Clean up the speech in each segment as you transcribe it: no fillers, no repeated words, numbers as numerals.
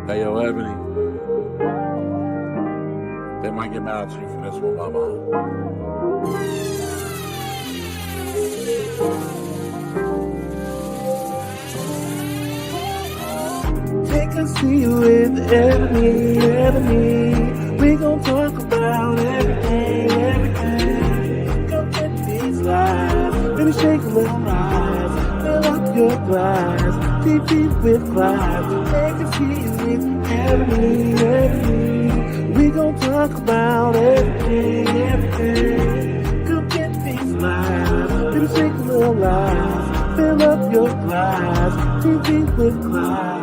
Hey, yo, Ebony. They might get mad at you for this one, mama. Take a seat with Ebony. We gon' talk about everything. Come get these lives. Baby, shake a little rise. Fill up your glass. Deep, deep with vibes. Take a seat with Ebony. We gon' talk about everything. Come get these lives. Baby, shake a little rise. Fill up your glass. Deep, deep with vibes.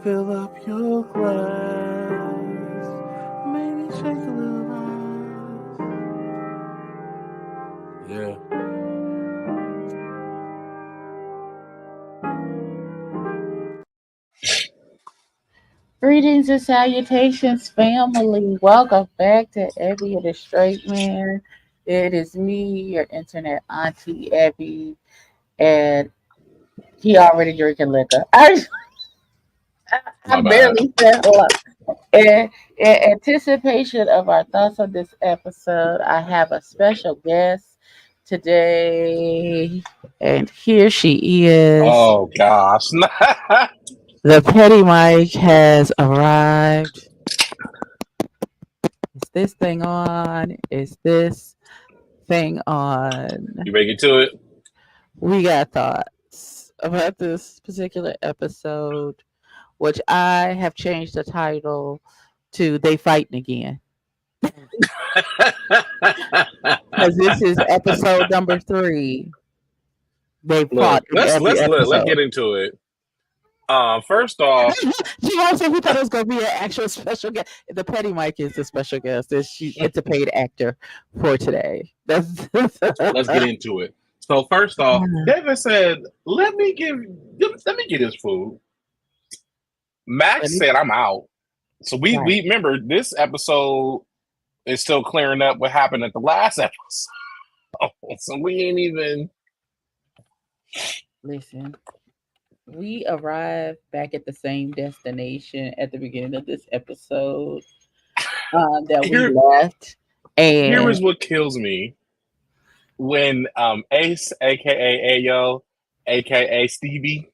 Fill up your glass. Maybe shake a little rise. Yeah. Greetings and salutations, family. Welcome back to EBBIE the Straight Man. It is me, your internet auntie EBBIE, and he already drinking liquor. I My bad. barely said up. In anticipation of our thoughts on this episode, I have a special guest today, and here she is. Oh, gosh. The petty mic has arrived. Is this thing on? Is this thing on? You make it to it? We got thoughts about this particular episode, which I have changed the title to They Fighting Again. Because this is episode number 3. They fought in every episode. Let's get into it. First off, She also we thought it was gonna be an actual special guest. The petty mic is the special guest. It's a paid actor for today. let's get into it. So first off, David said, "Let me get his food." Max said, "I'm out." So we remember this episode is still clearing up what happened at the last episode. So we ain't even listen. We arrived back at the same destination at the beginning of this episode that we left. And here is what kills me. When Ace, aka Ayo, aka Stevie,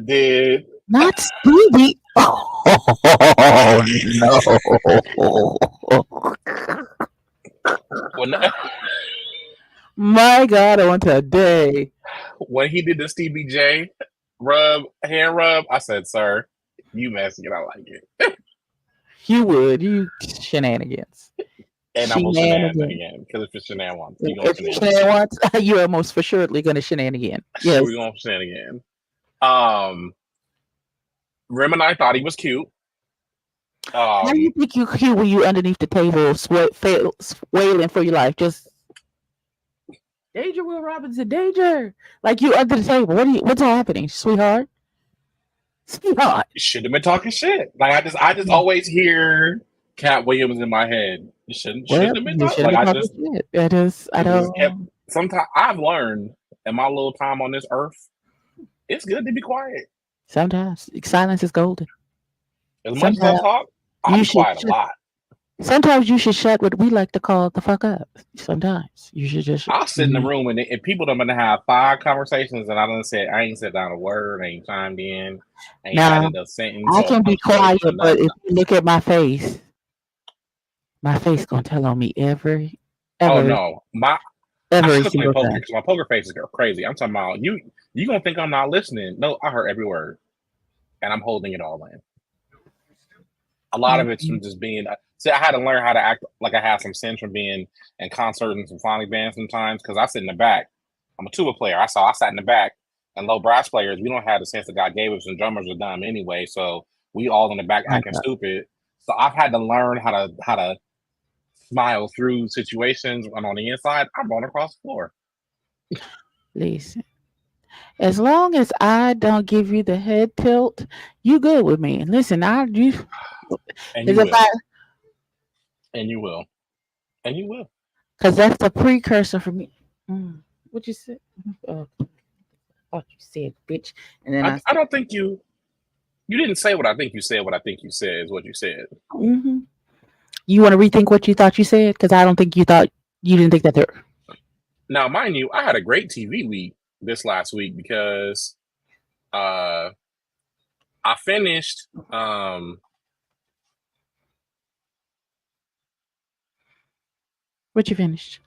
did not Stevie. Oh no! My God, I want to day. When he did the Stevie J hand rub, I said, "Sir, you messing it. I like it." You would, you shenanigans. And I'm gonna shenanigan again because if it's shenanigans, you are most for surely gonna shenanigan. Yes, we're gonna shenanigan. Rim and I thought he was cute. How do you think you cute when you underneath the table, wailing for your life? Just danger, Will Robinson, danger! Like you under the table. What's happening, sweetheart? Sweetheart, you should have been talking shit. Like I just always hear Cat Williams in my head. You shouldn't have been talking. Like I just shit. It is. I don't. Sometimes I've learned in my little time on this earth, it's good to be quiet. Sometimes silence is golden. As much as I talk, I'm quiet a lot. Sometimes you should shut what we like to call the fuck up. Sometimes you should just. I'll sit in the room and people don't gonna have 5 conversations and I ain't said down a word, ain't chimed in, ain't Now added a sentence I or can be quiet, punctuation, but nothing. if you look at my face gonna tell on me every Oh no, I still play single poker time. because my poker face is crazy. I'm talking about you. You gonna think I'm not listening? No, I heard every word, and I'm holding it all in. A lot of it's from just being. See, I had to learn how to act like I had some sense from being in concerts and symphonic bands sometimes because I sit in the back. I'm a tuba player. I sat in the back, and low brass players, we don't have the sense that God gave us, and drummers are dumb anyway. So we all in the back acting stupid. So I've had to learn how to smile through situations, and on the inside, I'm rolling across the floor. Listen, as long as I don't give you the head tilt, you good with me. Listen, and you will, and you will, and you will, because that's the precursor for me. What you said? Oh, you said, bitch, and then I don't think you didn't say what I think you said. What I think you said is what you said. Mm-hmm. You want to rethink what you thought you said? Because I don't think you didn't think that there. Now, mind you, I had a great TV week this last week because I finished What you finished?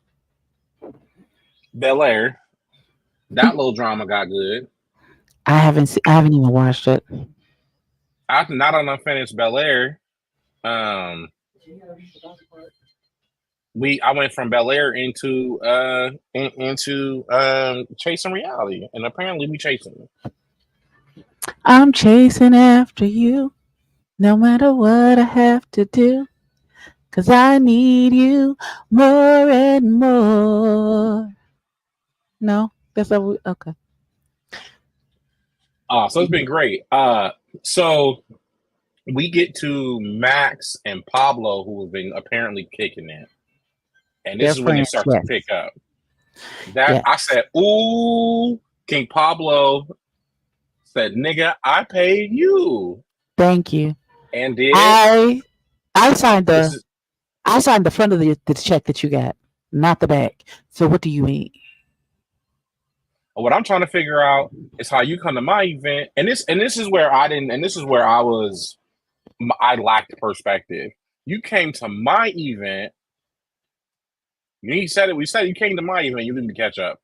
Bel Air. That little drama got good. I haven't even watched it. After not on unfinished Bel Air, I went from Bel Air into chasing reality, and apparently we chasing. I'm chasing after you, no matter what I have to do, 'cause I need you more and more. No, that's okay. So it's been great. So we get to Max and Pablo, who have been apparently kicking it, and this is when it starts to pick up. I said, "Ooh, King Pablo said, nigga, I paid you." Thank you. And did I signed the front of the check that you got, not the back. So what do you mean? What I'm trying to figure out is how you come to my event, and this is where I lacked perspective. You came to my event. You said it. We said you came to my event. You didn't catch up.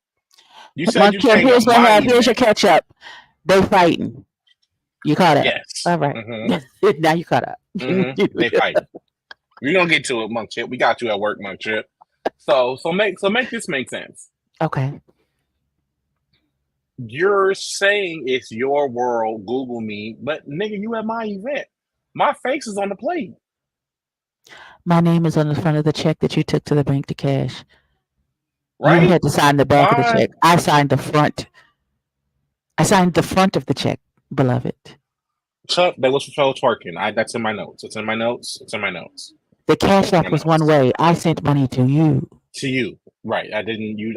You said you came to my event. Here's your catch up. They fighting. You caught up. Yes. All right. Mm-hmm. Now you caught up. Mm-hmm. They fighting. We're gonna get to it, Monk Chip. We got you at work, Monk Chip. So make this make sense. Okay. You're saying it's your world, Google me, but nigga, you at my event. My face is on the plate. My name is on the front of the check that you took to the bank to cash. Right? You had to sign the back of the check. I signed the front. I signed the front of the check, beloved. Chuck, that was for twerking. That's in my notes. It's in my notes. It's in my notes. The cash app was one way. I sent money to you. To you, right? I didn't. You're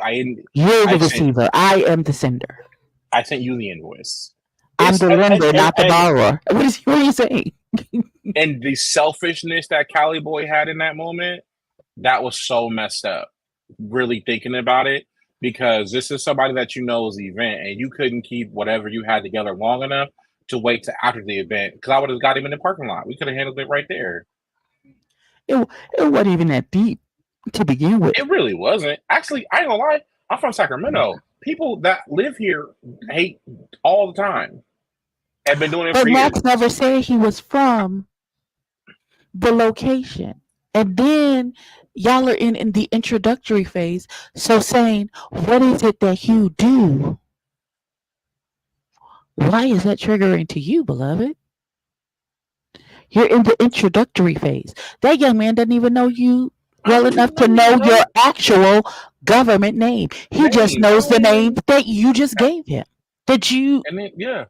the receiver. I am the sender. I sent you the invoice. I'm the lender, not the borrower. What are you saying? And the selfishness that Cali Boy had in that moment, that was so messed up. Really thinking about it, because this is somebody that you know is the event, and you couldn't keep whatever you had together long enough to wait to after the event, because I would have got him in the parking lot. We could have handled it right there. It wasn't even that deep to begin with. It really wasn't. Actually, I ain't gonna lie. I'm from Sacramento. People that live here hate all the time. Have been doing it for years. But Max never said he was from the location. And then y'all are in the introductory phase. So saying, what is it that you do? Why is that triggering to you, beloved? You're in the introductory phase. That young man doesn't even know you well enough to know your actual government name. He just knows the name that you just gave him. Did you? And then, yeah.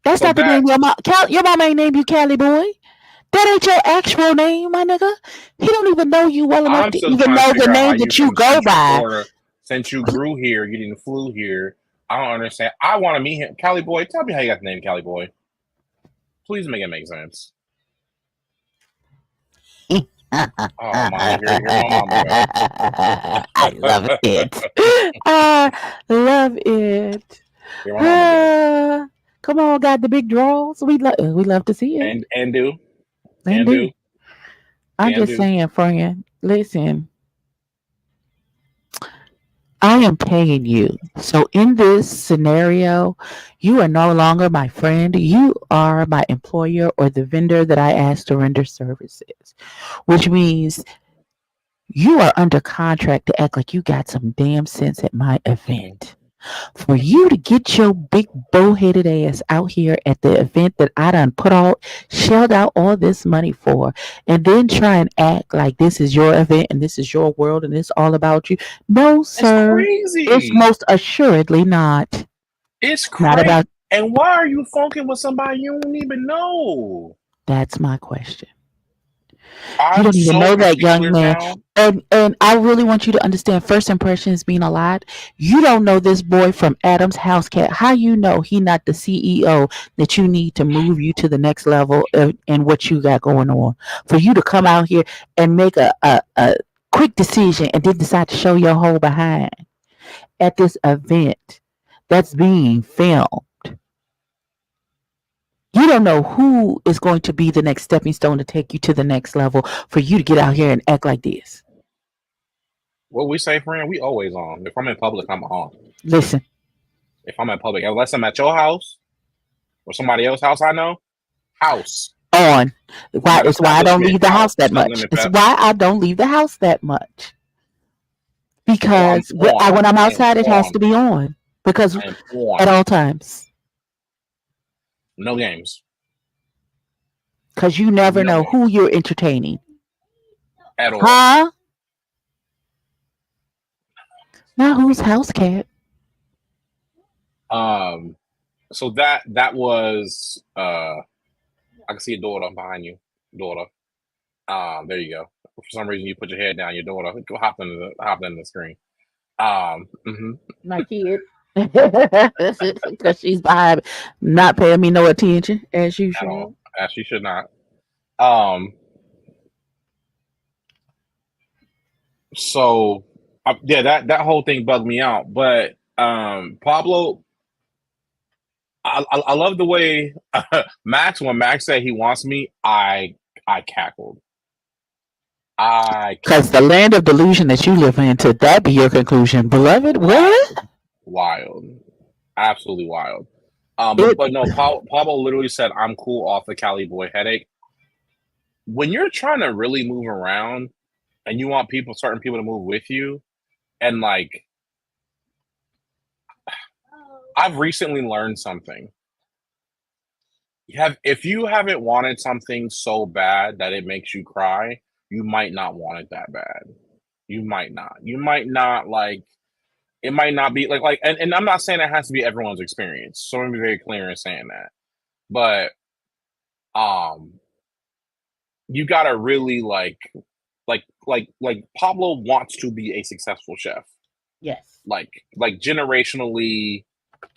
That's not the name your mama ain't named you Cali Boy. That ain't your actual name, my nigga. He don't even know you well enough to even know the name that you go by. Florida. Since you grew here, you didn't flew here. I don't understand. I want to meet him. Cali Boy, tell me how you got the name Cali Boy. Please make it make sense. Oh my, here my mama I love go. it. I love it. Here my mama go. Come on, got the big draws. We love to see it. And do And and do. do I'm and just do. saying, friend. Listen, I am paying you. So in this scenario, you are no longer my friend. You are my employer or the vendor that I asked to render services, which means you are under contract to act like you got some damn sense at my Mhm. event. For you to get your big bow-headed ass out here at the event that I done shelled out all this money for, and then try and act like this is your event and this is your world and it's all about you. No, It's sir. It's crazy. most assuredly not. It's Not crazy. about. And why are you funking with somebody you don't even know? That's my question. You I'm don't even so know that young particular man. now. And I really want you to understand first impressions mean a lot. You don't know this boy from Adam's house cat. How you know he not the CEO that you need to move you to the next level in what you got going on? For you to come out here and make a quick decision and then decide to show your whole behind at this event that's being filmed. You don't know who is going to be the next stepping stone to take you to the next level for you to get out here and act like this. What we say, friend, we always on. If I'm in public, I'm on. Listen, If I'm in public, unless I'm at your house or somebody else's house I know, house. on. I'm Why at it's why I don't establishment, leave the house. house that No much. limit It's pep. why I don't leave the house that much. Oh, I'm Because on. when I'm I am outside, it has on. to be on. Because I am at on. all times. No games. Because you never No know games who you're entertaining. at all. Huh? Now who's house cat? So that was I can see a daughter behind you. Daughter. There you go. For some reason you put your head down, your daughter hopped in the screen. Mhm. My kid. Because she's behind, not paying me no attention as At all. usual. As she should not. Um so yeah, that whole thing bugged me out. But Pablo, I love the way Max, when Max said he wants me, I cackled. I Because the cackled. land of delusion that you live in, to that be your conclusion, beloved. What? Wild. Wild. Absolutely wild. It But no, Pablo literally said, "I'm cool off the Cali boy headache." When you're trying to really move around and you want certain people to move with you, and like, I've recently learned something. If you haven't wanted something so bad that it makes you cry, you might not want it that bad. You might not. You might not like. It might not be and I'm not saying it has to be everyone's experience. So I'm gonna be very clear in saying that. But um you gotta really like Pablo wants to be a successful chef. yes. Like generationally,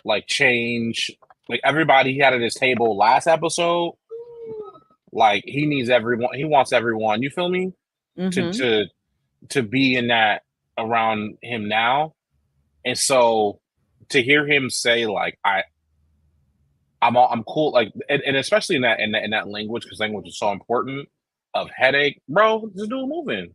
like change. Like everybody he had at his table last episode, like he wants everyone, you feel me? To Mm-hmm. to to be in that around him now. And so to hear him say like I'm cool, like, and especially in that language, because language is so important. Of headache, bro, just do a moving.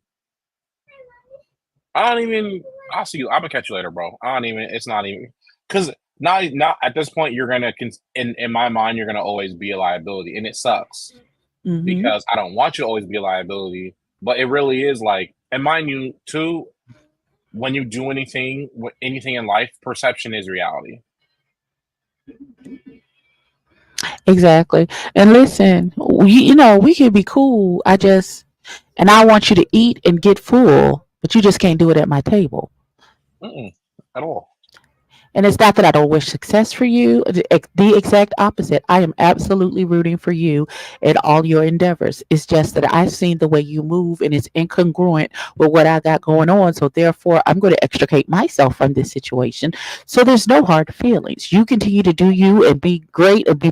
I don't even. I'll see you. I'm gonna catch you later, bro. I don't even. It's not even because now at this point you're gonna in my mind you're gonna always be a liability, and it sucks Mm-hmm. because I don't want you to always be a liability, but it really is like. And mind you, too, when you do anything in life, perception is reality. Exactly. And listen, we could be cool. And I want you to eat and get full, but you just can't do it at my table. Mm-mm, at all. And it's not that I don't wish success for you. The exact opposite. I am absolutely rooting for you in all your endeavors. It's just that I've seen the way you move and it's incongruent with what I got going on. So therefore, I'm going to extricate myself from this situation. So there's no hard feelings. You continue to do you and be great and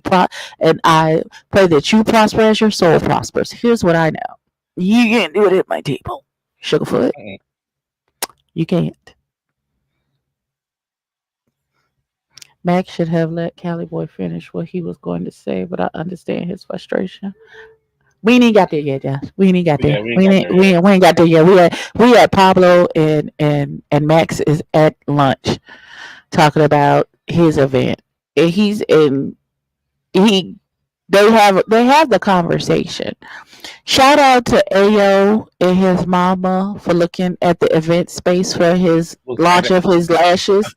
and I pray that you prosper as your soul prospers. Here's what I know. You can't do it at my table, Sugarfoot. You can't. Max should have let Cali Boy finish what he was going to say, but I understand his frustration. We ain't got there yet, Josh. We ain't got there. Yeah, we ain't got there yet. We at Pablo and Max is at lunch talking about his event. And he's in he they have the conversation. Shout out to Ayo and his mama for looking at the event space for his launch of his lashes.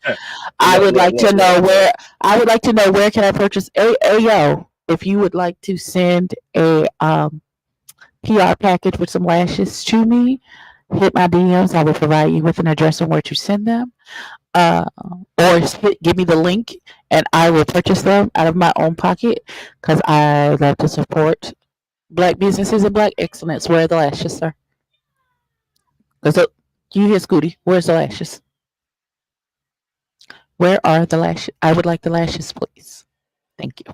I would like to know where can I purchase Ayo. If you would like to send a PR package with some lashes to me, hit my DMs. I will provide you with an address and where to send them. Or give me the link and I will purchase them out of my own pocket because I love to support Black businesses and Black excellence. Where are the lashes, sir? You hear Scooty? Where's the lashes? Where are the lashes? I would like the lashes, please. Thank you.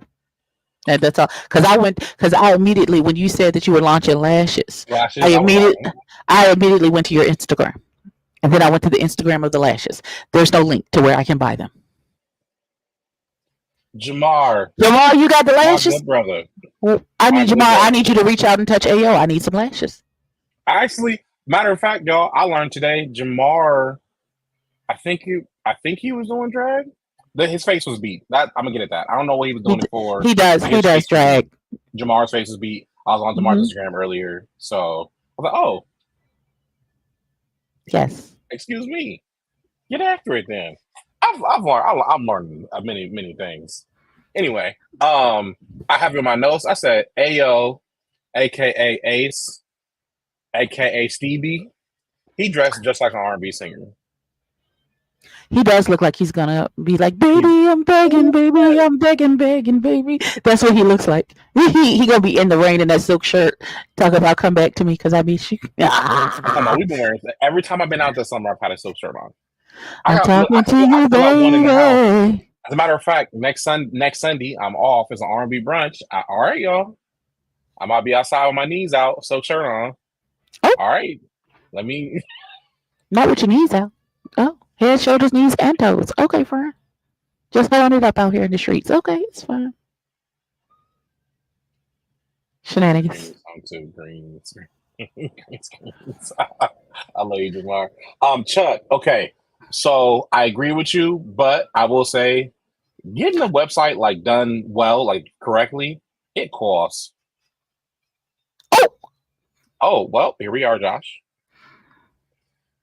And that's all. Because I immediately, when you said that you were launching lashes, I immediately went to your Instagram. And then I went to the Instagram of the lashes. There's no link to where I can buy them. Jamar, you got the lashes? My good brother. Well, I need you to reach out and touch Ayo. I need some lashes. Actually, matter of fact, y'all, I learned today, Jamar, I think he was doing drag. His face was beat. I'm gonna get at that. I don't know what he was doing it for. He does drag. Jamar's face was beat. I was on Jamar's Instagram earlier, so I was like, "Oh, yes." Excuse me. Get after it then. I've learned many things. Anyway, I have in my notes. I said Ayo, aka Ace, aka Stevie. He dressed just like an R&B singer. He does look like he's gonna be like, baby, I'm begging, baby, I'm begging, baby. That's what he looks like. He gonna be in the rain in that silk shirt, talking about come back to me because I miss you. We've been wearing every time I've been out this summer. I've had a silk shirt on. I'm talking to you, baby. As a matter of fact, next Sunday I'm off. It's an R&B brunch. All right, y'all. I might be outside with my knees out, silk shirt on. Oh. All right, let me. Not with your knees out. Oh. Head, shoulders, knees, and toes. Okay, friend. Just holding it up out here in the streets. Okay, it's fine. Shenanigans. Greens. I love you, Jamar. Chuck. Okay, so I agree with you, but I will say, getting a website done well, correctly, it costs. Oh, well, here we are, Josh.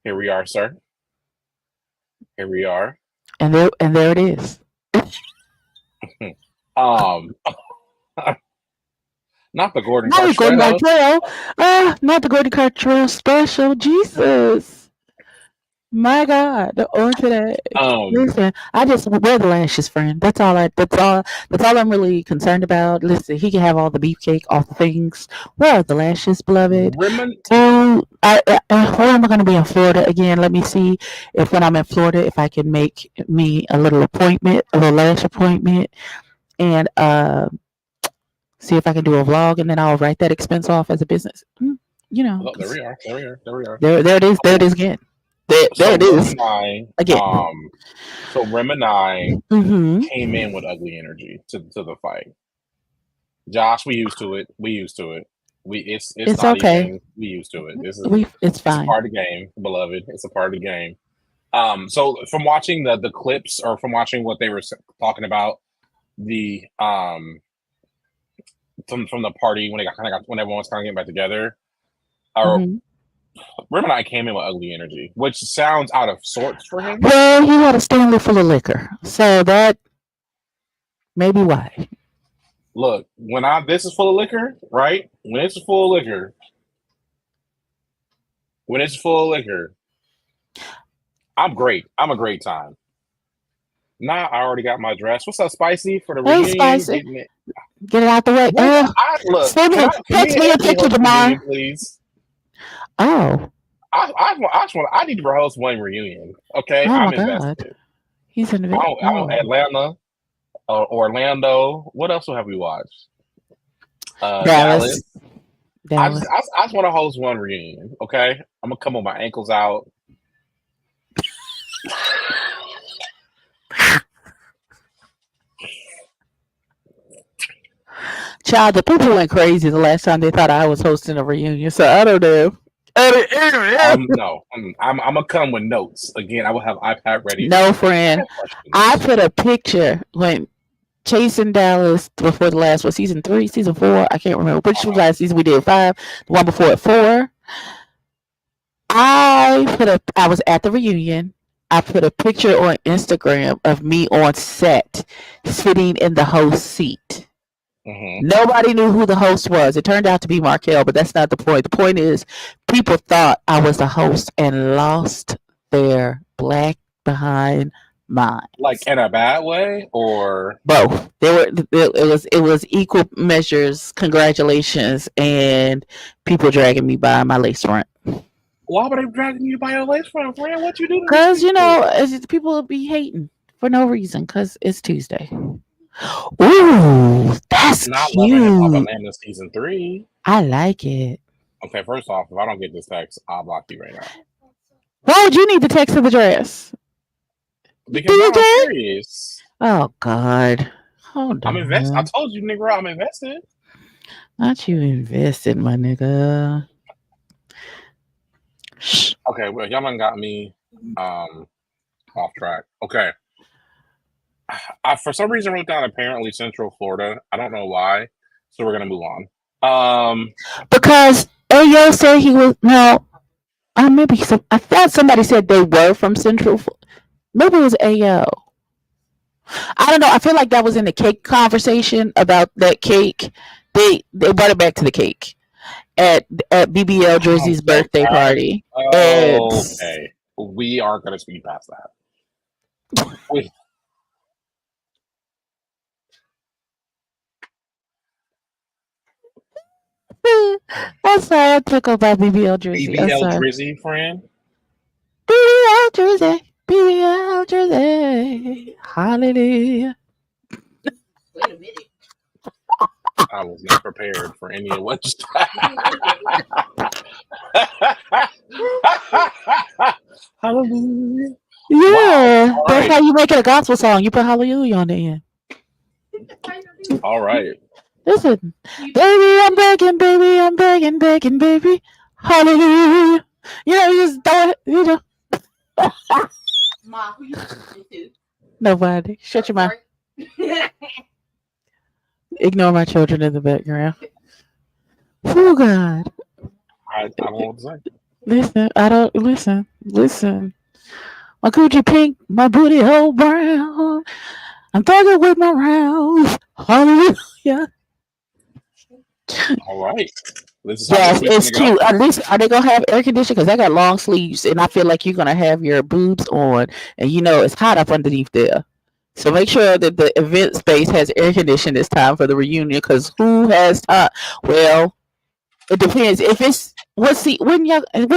Here we are, sir. Here we are. And there it is. Not the Gordon Gartrell. Not the Gordon Gartrell special. Jesus. My God, on to that. Listen, I just wear the lashes, friend. That's all I'm really concerned about. Listen, he can have all the beefcake, all the things. Where are the lashes, beloved? Where am I going to be in Florida again? Let me see if when I'm in Florida, if I can make me a little lash appointment, and see if I can do a vlog, and then I'll write that expense off as a business. There we are. There it is. There it is again. There it is. Again. So Rem and I came in with ugly energy to the fight. Josh, we used to it. It's not okay. Even, we used to it. It's fine. It's a part of the game, beloved. It's a part of the game. So from watching the clips or from watching what they were talking about, the from the party when when everyone's kind of getting back together, Rem and I came in with ugly energy, which sounds out of sorts for him. Well, he had a Stanley full of liquor, so that may be why. Look, this is full of liquor, right? When it's full of liquor, I'm great. I'm a great time. Now I already got my dress. What's up, Spicy? For the reunion? Spicy. Get it out the way. Text me a picture tomorrow, please. Oh, I need to rehearse one reunion. Okay, I'm invested. God. He's invested. Atlanta, Orlando. What else have we watched? Dallas. I just want to host one reunion. Okay, I'm gonna come with my ankles out. Child, the people went crazy the last time they thought I was hosting a reunion, so I don't know. No, I'm gonna come with notes. Again, I will have iPad ready. No, friend. I put a picture when Chasing Dallas before the last one, season 3, season 4. I can't remember which was last season. We did 5. The one before it 4. I was at the reunion. I put a picture on Instagram of me on set, sitting in the host seat. Mm-hmm. Nobody knew who the host was. It turned out to be Markel, but that's not the point. The point is, people thought I was the host and lost their black behind minds. Like in a bad way, or both? It was equal measures. Congratulations, and people dragging me by my lace front. Why were they dragging you by your lace front, friend? What you do? Because people will be hating for no reason. Because it's Tuesday. Ooh, that's not cute. Loving Atlanta season 3. I like it. Okay, first off, if I don't get this text, I'll block you right now. Why would you need the text of the dress? Because I'm serious. Oh God. Hold on. I'm invested. I told you, nigga, I'm invested. Not you invested, my nigga. Okay, well, y'all done got me off track. Okay. I for some reason wrote down apparently Central Florida. I don't know why. So we're gonna move on. Because Ayo said he was maybe I thought somebody said they were from Central. Maybe it was Ayo. I don't know. I feel like that was in the cake conversation about that cake. They brought it back to the cake at BBL Drizzy's birthday party. Okay, we aren't gonna speed past that. I'm sorry, I took up by BBL Drizzy. BBL Drizzy, friend. BBL Drizzy. BBL Drizzy. Hallelujah. Wait a minute. I was not prepared for any of what just Hallelujah. Yeah, wow. That's how you make it a gospel song. You put hallelujah on the end. All right. Listen, baby, I'm begging, baby. Hallelujah. You just throw it, Ma, who you listening to? Nobody. Shut your mouth. Ignore my children in the background. Oh, God. I don't know what to say. Listen. My coochie pink, my booty hole brown. I'm thugging with my rounds. Hallelujah. All right. Yes, it's cute. At least are they gonna have air conditioning? Because I got long sleeves, and I feel like you're gonna have your boobs on, and it's hot up underneath there. So make sure that the event space has air conditioning this time for the reunion. Because who has time? Well, it depends. If it's when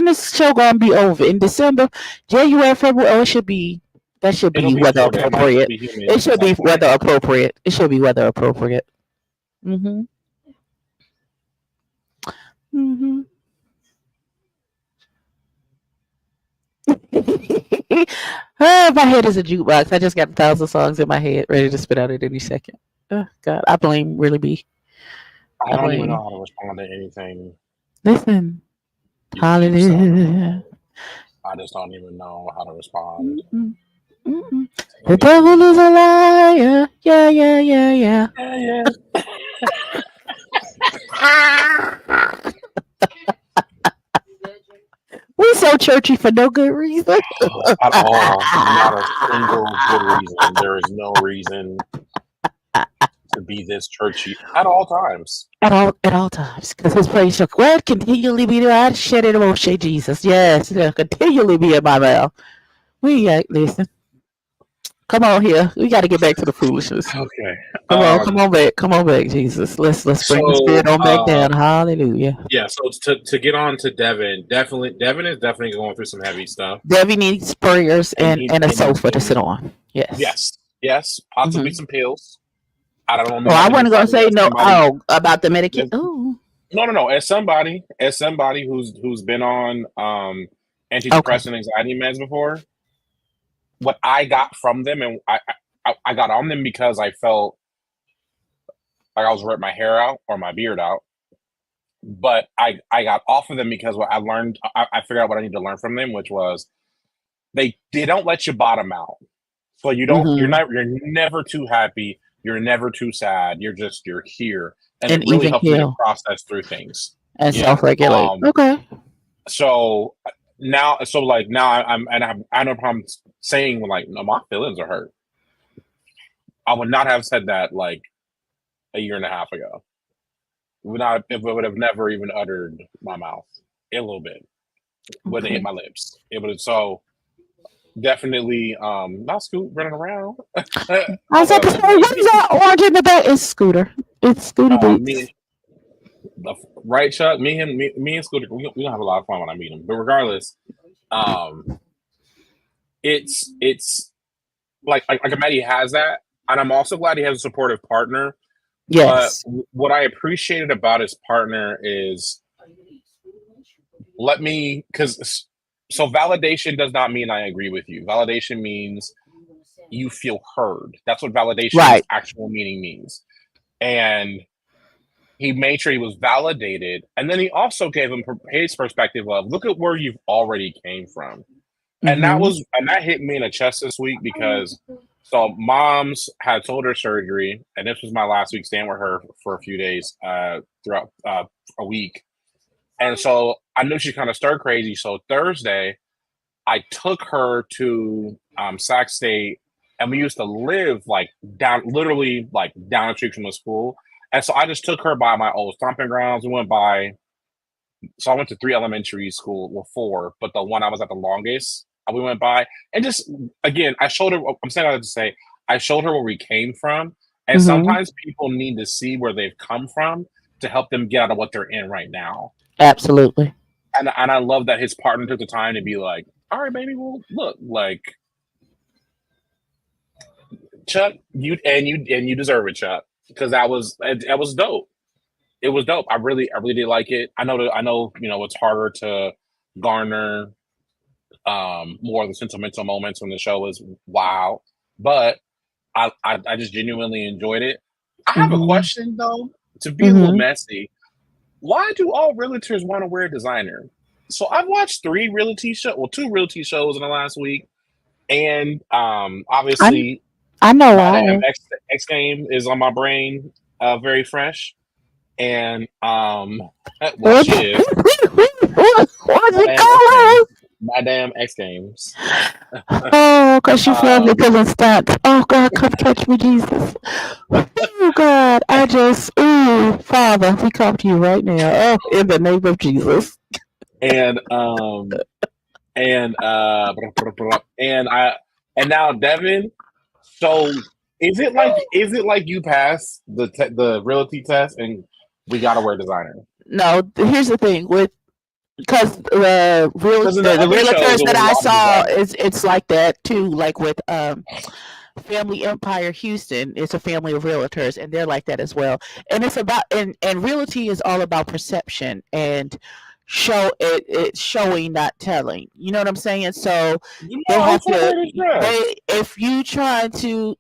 this show gonna be over in December, January, February. Oh, it should be. That should be weather appropriate. It should be weather appropriate. It should be weather appropriate. Mm-hmm. Mm-hmm. My head is a jukebox. I just got 1,000 songs in my head ready to spit out at any second. Oh, God, I blame really be. I don't even know how to respond to anything. Listen. Hallelujah. I just don't even know how to respond. Mm-mm. Mm-mm. The devil is a liar. Yeah. Yeah. We're so churchy for no good reason. At all. Not a single good reason. There is no reason to be this churchy at all times. At all times. Because his praise shall continually be the right shed it won't shade Jesus. Yes, it'll continually be in my mouth. Listen. Come on here. We got to get back to the foolishness. Okay. Come on back, Jesus. Let's bring the spirit on back down. Hallelujah. Yeah. So to get on to Devin is definitely going through some heavy stuff. Devin needs prayers and a sofa to sit on. Yes. Possibly some pills. I don't know. I wasn't gonna say no. About the medication. Oh. No. As somebody who's been on antidepressant anxiety meds before, what I got from them, and I got on them because I felt like I was ripping my hair out or my beard out. But I got off of them because what I learned, I figured out what I need to learn from them, which was they don't let you bottom out. So you're never too happy. You're never too sad. You're here, and it really helps you to process through things and self-regulate. Okay. So now I know no problem saying like, no, my feelings are hurt. I would not have said that like a year and a half ago. It would have never even uttered my mouth a little bit when they hit my lips. It would so definitely not Scoot running around. I was about to say, what is that orange in the back? It's Scooter. It's Scooty Boots. Right, Chuck? Me and Scooter, we don't have a lot of fun when I meet him. But regardless, it's like Maddie has that, and I'm also glad he has a supportive partner. Yes. But what I appreciated about his partner is so validation does not mean I agree with you. Validation means you feel heard. That's what validation's actual meaning means. And he made sure he was validated. And then he also gave him his perspective of, look at where you've already came from. And that hit me in the chest this week because so mom's had shoulder surgery, and this was my last week staying with her for a few days throughout a week. And so I knew she kind of stir crazy. So Thursday, I took her to Sac State, and we used to live literally down the street from the school. And so I just took her by my old stomping grounds. We went by. So I went to 3 elementary schools, well 4, but the one I was at the longest, we went by. And just, again, I showed her, I'm saying that to say, I showed her where we came from. And sometimes people need to see where they've come from to help them get out of what they're in right now. Absolutely. And I love that his partner took the time to be like, all right, baby, well, look, like, Chuck, you deserve it, Chuck, because that was dope. It was dope. I really did like it. I know, it's harder to garner more of the sentimental moments when the show is wow, but I just genuinely enjoyed it. I have a question though, to be a little messy. Why do all realtors want to wear designer? So I've watched 2 realty shows in the last week, and obviously I know why. X Game is on my brain, very fresh, and well, she is. What's it called? My damn X Games. Oh, because she fell because of stunts. Oh God, come catch me, Jesus. Oh God, Father, we come to you right now. Oh, in the name of Jesus. And now Devin. So is it like you passed the realty test and we gotta wear designer? No, here's the thing because the realtors that I saw it's like that too. Like with Family Empire Houston, it's a family of realtors, and they're like that as well. And it's about and realty is all about perception and it's showing, not telling. You know what I'm saying? So they have to. If you try to.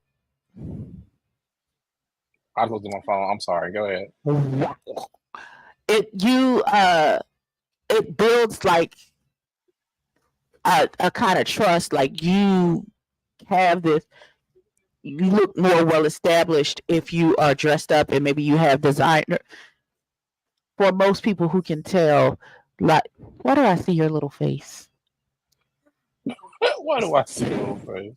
I looked at my phone. I'm sorry. Go ahead. It builds like a kind of trust. Like you have this. You look more well established if you are dressed up, and maybe you have designer. For most people who can tell, like, why do I see your little face? Why do I see your little face?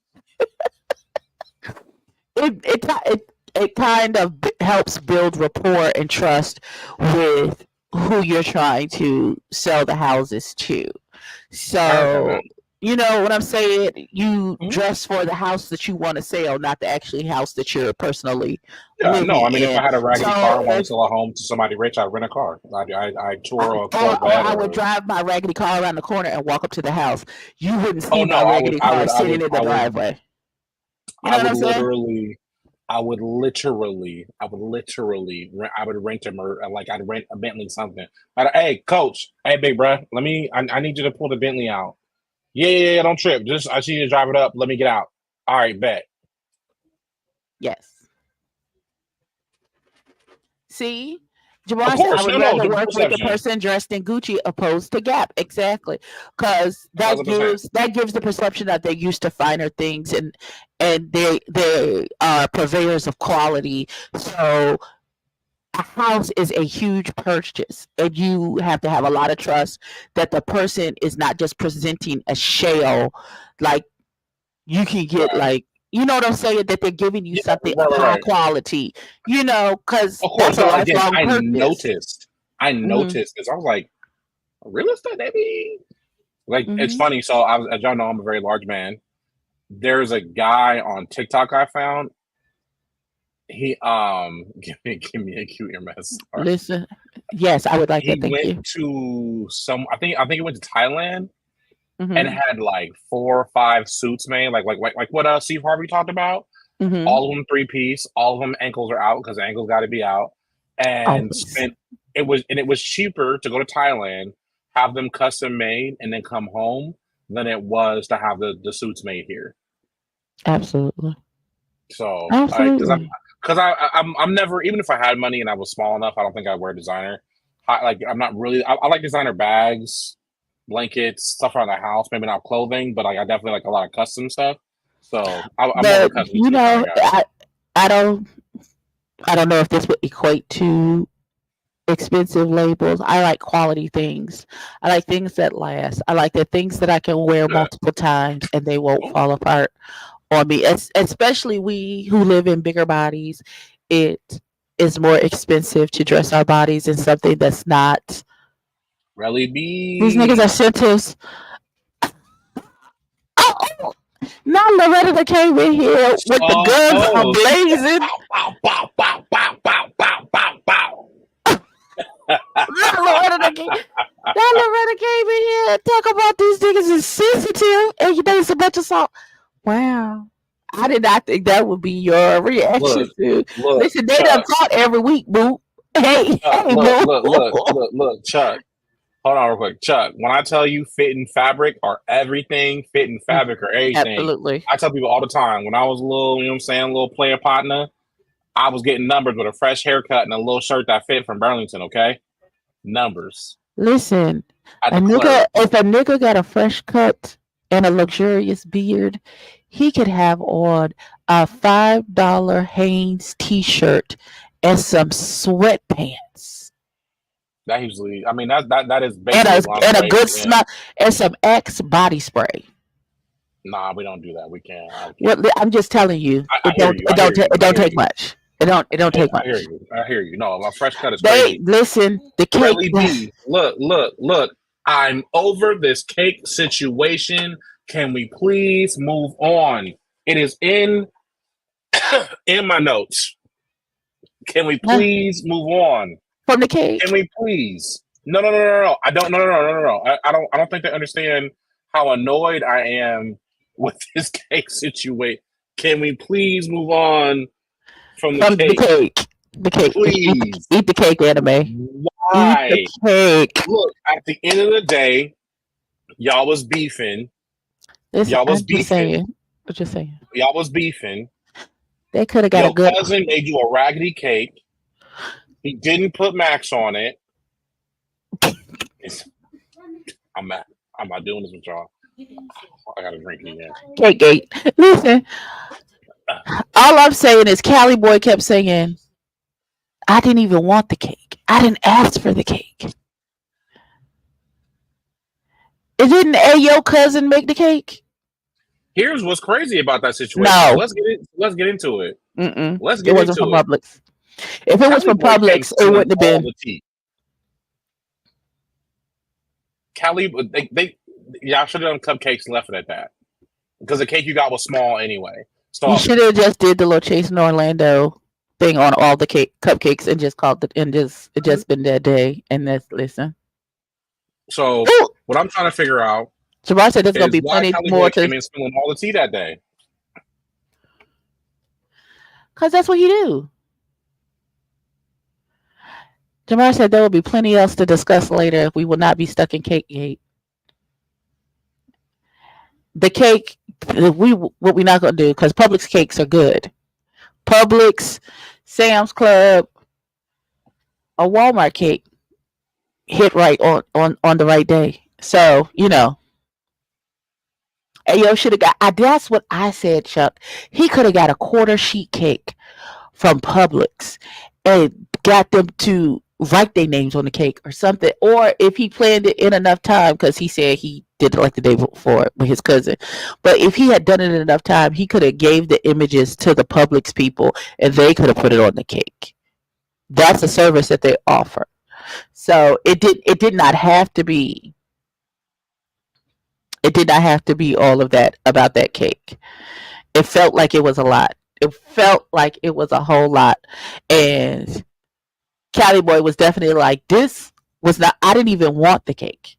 It kind of helps build rapport and trust with who you're trying to sell the houses to. So, you know what I'm saying? You dress for the house that you want to sell, not the actually house that you're personally living no, I mean, in. if I had a raggedy car and wanted to sell a home to somebody rich, I'd rent a car. I tour I would drive my raggedy car around the corner and walk up to the house. You wouldn't see my raggedy car sitting in the driveway. I would literally I would literally rent I'd rent a Bentley something. Hey, coach, hey, big bro, I need you to pull the Bentley out. Yeah, don't trip. I see you to drive it up. Let me get out. All right, bet. Yes. See, Jamar said, I would rather work with the person dressed in Gucci opposed to Gap. Exactly. Because that 100%. gives the perception that they're used to finer things and they are purveyors of quality. So a house is a huge purchase, and you have to have a lot of trust that the person is not just presenting a shell. Like, you can get like, you know what I'm saying, that they're giving you something of high quality, because that's a lifelong purpose. I noticed because I was like, real estate, maybe. Like, it's funny. So as y'all know, I'm a very large man. There's a guy on TikTok I found. He give me a cute mess. Listen, yes, I would like that. Thank you. He went to I think he went to Thailand and had like 4 or 5 suits made, like what Steve Harvey talked about. All of them 3-piece, all of them ankles are out because the ankles got to be out, and it was cheaper to go to Thailand, have them custom made, and then come home than it was to have the suits made here. Absolutely. So because I'm never, even if I had money and I was small enough, I don't think I'd wear designer. I'm not really. I like designer bags, blankets, stuff around the house. Maybe not clothing, but I definitely like a lot of custom stuff. So I'm more of a custom. I don't know if this would equate to expensive labels. I like quality things. I like things that last. I like the things that I can wear multiple times and they won't fall apart on me. Especially we who live in bigger bodies, it is more expensive to dress our bodies in something that's not. Really be. These niggas are centers. Oh, now Loretta came in here with the guns blazing. Bow, bow, bow, bow, bow, bow, bow, bow. Loretta came in here and talk about these niggas is sensitive and you know it's a bunch of salt. Wow. I did not think that would be your reaction. Listen, they done taught every week, boo. Hey, look, Chuck. Hold on real quick. Chuck, when I tell you fitting fabric or everything, fitting fabric or everything, absolutely. I tell people all the time, when I was a little, you know what I'm saying, little player partner, I was getting numbers with a fresh haircut and a little shirt that fit from Burlington, okay? Numbers. Listen, if a nigga got a fresh cut and a luxurious beard, he could have on a $5 Hanes t-shirt and some sweatpants. That usually, I mean, that is basically and a good smell and some Axe body spray. Nah, we don't do that. We can't. Well, I'm just telling you, it don't take much. It don't take much. I hear you. No, my fresh cut is crazy. Listen, the cake. Look. I'm over this cake situation. Can we please move on? It is in my notes. Can we please move on from the cake? Can we please? No. I don't. No. I don't think they understand how annoyed I am with this cake situation. Can we please move on from the cake? The cake. Please eat the cake, anime. Why? Eat the cake. Look, at the end of the day, y'all was beefing. Y'all was beefing. What you saying? Y'all was beefing. They could have got a good. Your cousin made you a raggedy cake. He didn't put Max on it. I'm not doing this with y'all. I gotta drink again. Cake. Listen, all I'm saying is Cali Boy kept saying, I didn't even want the cake. I didn't ask for the cake. It didn't your cousin make the cake? Here's what's crazy about that situation. No. Let's get into it. Let's it get into it. It wasn't from Publix. If it was from Publix, it wouldn't have been. Cali, y'all should have done cupcakes and left it at that. Because the cake you got was small anyway. So you should have just did the little Chase in Orlando thing on all the cupcakes and just called it and just been that day and that's listen. So what I'm trying to figure out. Jabbar said there's gonna be plenty more to spilling all the tea that day. Because that's what he do. Jamar said there will be plenty else to discuss later. We will not be stuck in cake gate. The cake, what we not gonna do, because Publix cakes are good. Publix, Sam's Club, a Walmart cake hit right on the right day. So Ayo should have got. That's what I said, Chuck. He could have got a quarter sheet cake from Publix and got them to write their names on the cake or something. Or if he planned it in enough time, because he said he did it like the day before with his cousin. But if he had done it in enough time, he could have gave the images to the Publix people and they could have put it on the cake. That's a service that they offer. So it did not have to be. It did not have to be all of that about that cake. It felt like it was a lot. It felt like it was a whole lot. And Cali Boy was definitely like, this was not, I didn't even want the cake.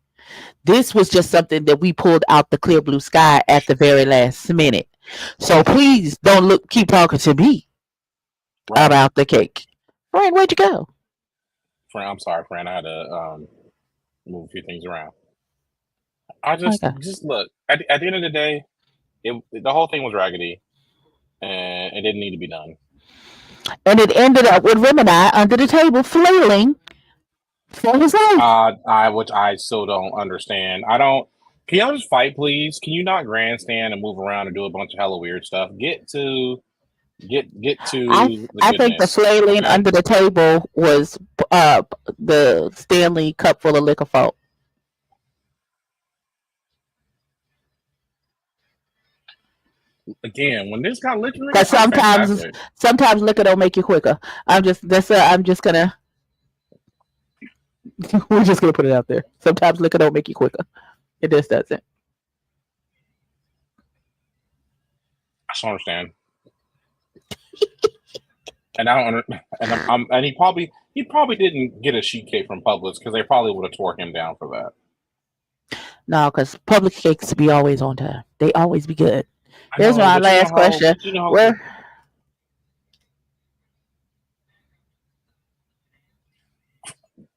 This was just something that we pulled out the clear blue sky at the very last minute. So please don't keep talking to me about the cake. Fran, where'd you go? Fran, I'm sorry, Fran. I had to move a few things around. I just look at the end of the day, the whole thing was raggedy, and it didn't need to be done. And it ended up with Rim and I under the table flailing for his life. Which I still don't understand. Can y'all just fight, please? Can you not grandstand and move around and do a bunch of hella weird stuff? Get to. I think the flailing under the table was the Stanley cup full of liquor fault. Again, when this got liquor, because sometimes liquor don't make you quicker. I'm just gonna we're just gonna put it out there. Sometimes liquor don't make you quicker. It just doesn't. I don't understand. And I don't and he probably didn't get a sheet cake from Publix because they probably would have tore him down for that. No, because Publix cakes be always on time. They always be good. Here's my last question.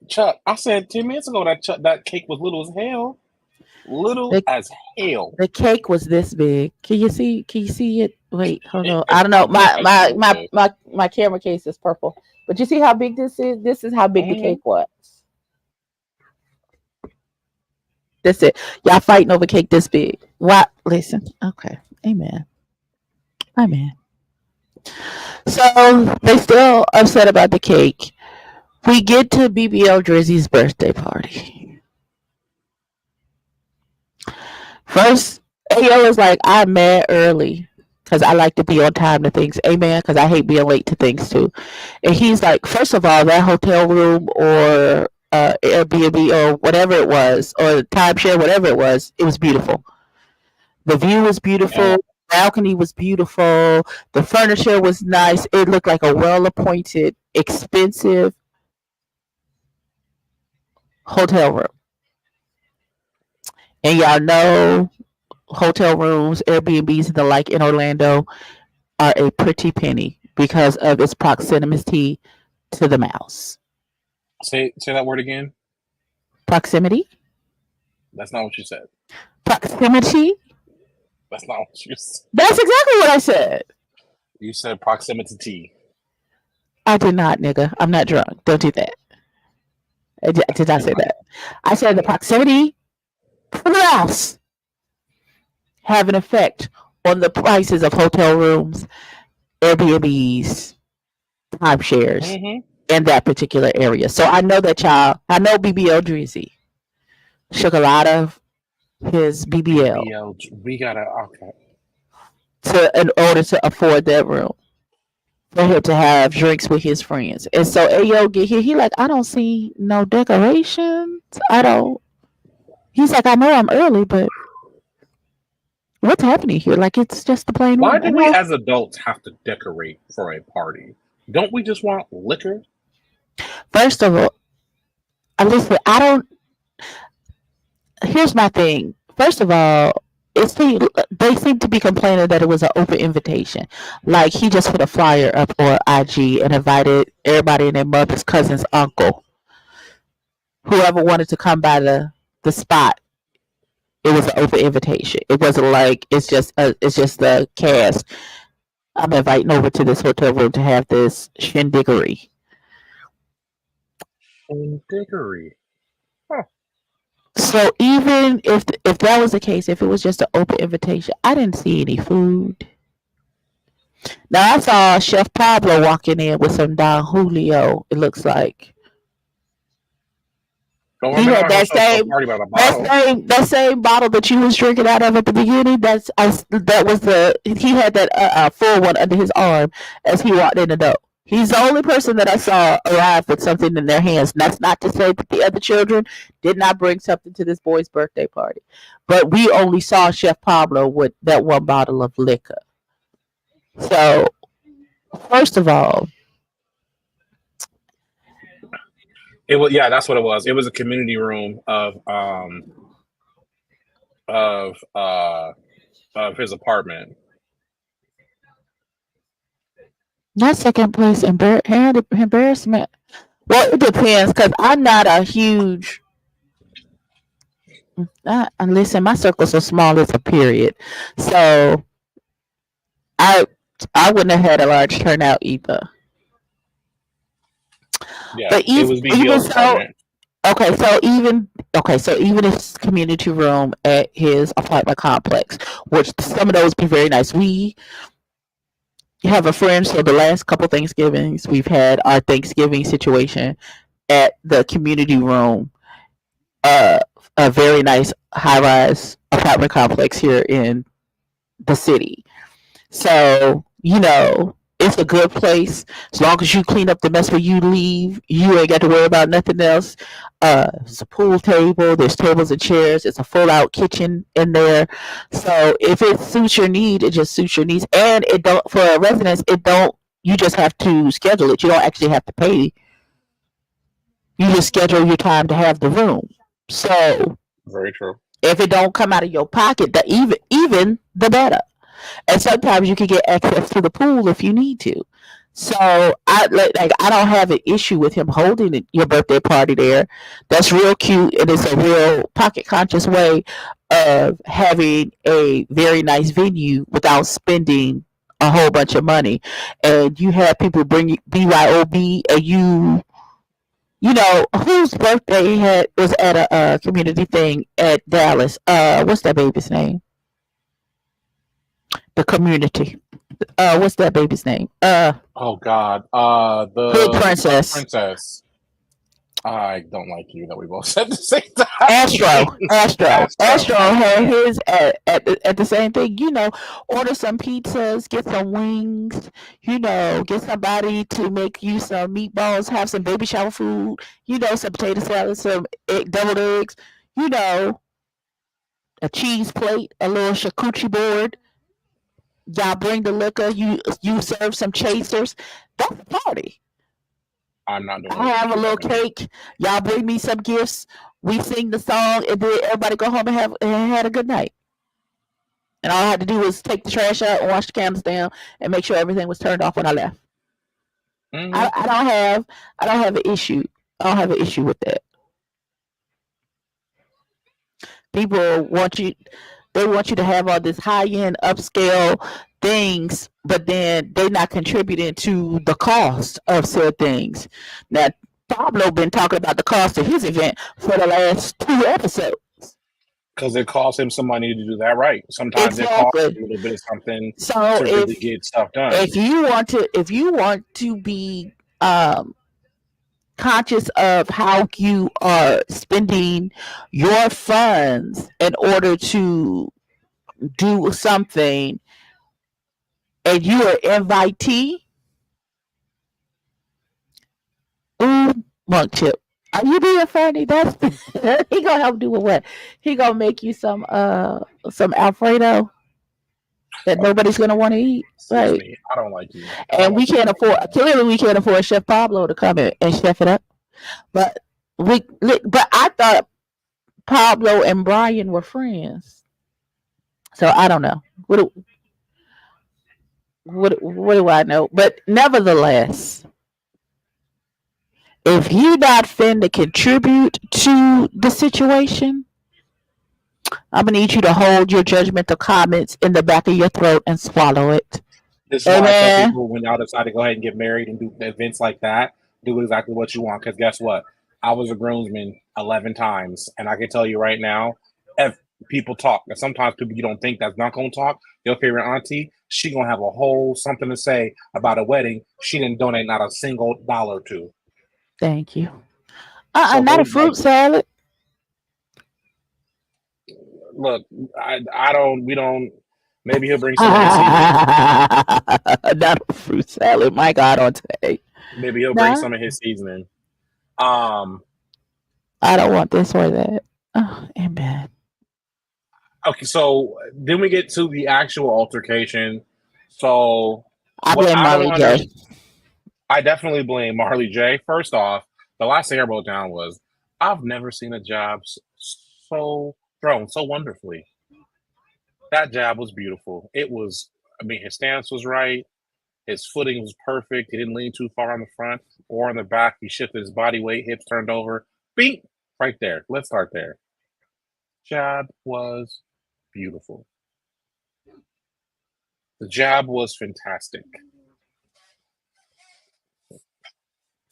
Chuck, I said 10 minutes ago that cake was little as hell. As hell. The cake was this big. Can you see it? Wait, hold on. I don't know. My camera case is purple. But you see how big this is? This is how big the cake was. That's it. Y'all fighting over cake this big. What? Listen. Okay. Amen. So they still upset about the cake. We get to BBL Drizzy's birthday party. First, Ayo is like, I'm mad early because I like to be on time to things. Amen. Because I hate being late to things too. And he's like, first of all, that hotel room or Airbnb or whatever it was, or timeshare, whatever it was beautiful. The view was beautiful. Yeah. The balcony was beautiful. The furniture was nice. It looked like a well-appointed, expensive hotel room. And y'all know hotel rooms, Airbnbs, and the like in Orlando are a pretty penny because of its proximity to the mouse. Say that word again. Proximity? That's not what you said. Proximity? That's not what you said. That's exactly what I said. You said proximity. I did not, nigga. I'm not drunk. Don't do that. I did not say that. I said the proximity to the mouse have an effect on the prices of hotel rooms, Airbnbs, timeshares in that particular area. So I know that I know BBL Drizzy shook a lot of his BBL. We gotta in order to afford that room for him to have drinks with his friends. And so Ayo get here, he like, I don't see no decorations. He's like, I know I'm early, but what's happening here? Like, it's just the plain. Why do we as adults have to decorate for a party? Don't we just want liquor? First of all, listen, here's my thing. First of all, they seem to be complaining that it was an open invitation. Like he just put a flyer up on IG and invited everybody and their mother's cousin's uncle, whoever wanted to come by the spot. It was an open invitation. It wasn't like it's just the cast. I'm inviting over to this hotel room to have this shindiggery. Shindiggery. Huh. So even if that was the case, if it was just an open invitation, I didn't see any food. Now I saw Chef Pablo walking in with some Don Julio. It looks like he had that same bottle that you was drinking out of at the beginning. He had that full one under his arm as he walked in the door. He's the only person that I saw arrive with something in their hands. And that's not to say that the other children did not bring something to this boy's birthday party, but we only saw Chef Pablo with that one bottle of liquor. So, first of all, that's what it was. It was a community room of his apartment. Not second place embarrassment. Well, it depends because I'm not a huge. Listen, my circle's so small; it's a period. So I wouldn't have had a large turnout either. Yeah, but even so, even his community room at his apartment complex, which some of those be very nice. We have a friend, so the last couple Thanksgivings we've had our Thanksgiving situation at the community room, a very nice high-rise apartment complex here in the city. So, it's a good place. As long as you clean up the mess when you leave, you ain't got to worry about nothing else. It's a pool table. There's tables and chairs. It's a full-out kitchen in there. So if it suits your need, it just suits your needs. And it don't for a residence. You just have to schedule it. You don't actually have to pay. You just schedule your time to have the room. So very true. If it don't come out of your pocket, even the better. And sometimes you can get access to the pool if you need to. So I don't have an issue with him holding your birthday party there. That's real cute, and it's a real pocket conscious way of having a very nice venue without spending a whole bunch of money. And you have people bring BYOB, and whose birthday was at a community thing at Dallas. What's that baby's name? The community. What's that baby's name? Oh God. The Hood Princess. I don't like you that we both said the same time. Astro had his at the same thing. Order some pizzas, get some wings. Get somebody to make you some meatballs, have some baby shower food. Some potato salad, some deviled eggs. A cheese plate, a little charcuterie board. Y'all bring the liquor. You serve some chasers. That's a party. I'm not doing I have a little cake. Y'all bring me some gifts. We sing the song, and then everybody go home and had a good night. And all I had to do was take the trash out and wash the candles down and make sure everything was turned off when I left. Mm-hmm. I don't have an issue. I don't have an issue with that. People want you. They want you to have all this high-end, upscale things, but then they're not contributing to the cost of said things. Now, Pablo been talking about the cost of his event for the last 2 episodes. Because it costs him some money to do that right. Sometimes it costs a little bit of something to really get stuff done. If you want to be conscious of how you are spending your funds in order to do something, and you are invitee, Monk Chip, are you being funny? That's he gonna help do with what? He gonna make you some Alfredo that nobody's gonna want to eat. Right? I don't like you. And we can't afford Chef Pablo to come in and chef it up. But I thought Pablo and Brian were friends. So I don't know. What do I know? But nevertheless, if you not finna contribute to the situation, I'm gonna need you to hold your judgmental comments in the back of your throat and swallow it. This is why I tell Amen. people when y'all decide to go ahead and get married and do events like that, do exactly what you want. Because guess what? I was a groomsman 11 times, and I can tell you right now, if people talk, and sometimes people you don't think that's not going to talk, your favorite auntie, she going to have a whole something to say about a wedding she didn't donate not a single dollar to. Thank you. So Not go a fruit salad. look, I don't, we don't, maybe he'll bring some of his seasoning. Not a fruit salad. My God, on today. Maybe he'll bring Nah, some of his seasoning. I don't want this or that. Oh, amen. Okay, so then we get to the actual altercation. So I what blame I don't Marley J. understand, I definitely blame Marley J. First off, the last thing I wrote down was, I've never seen a job so thrown so wonderfully. That jab was beautiful. It was, I mean, his stance was right. His footing was perfect. He didn't lean too far on the front or on the back. He shifted his body weight, hips turned over. Bing! Right there. Let's start there. Jab was beautiful. The jab was fantastic.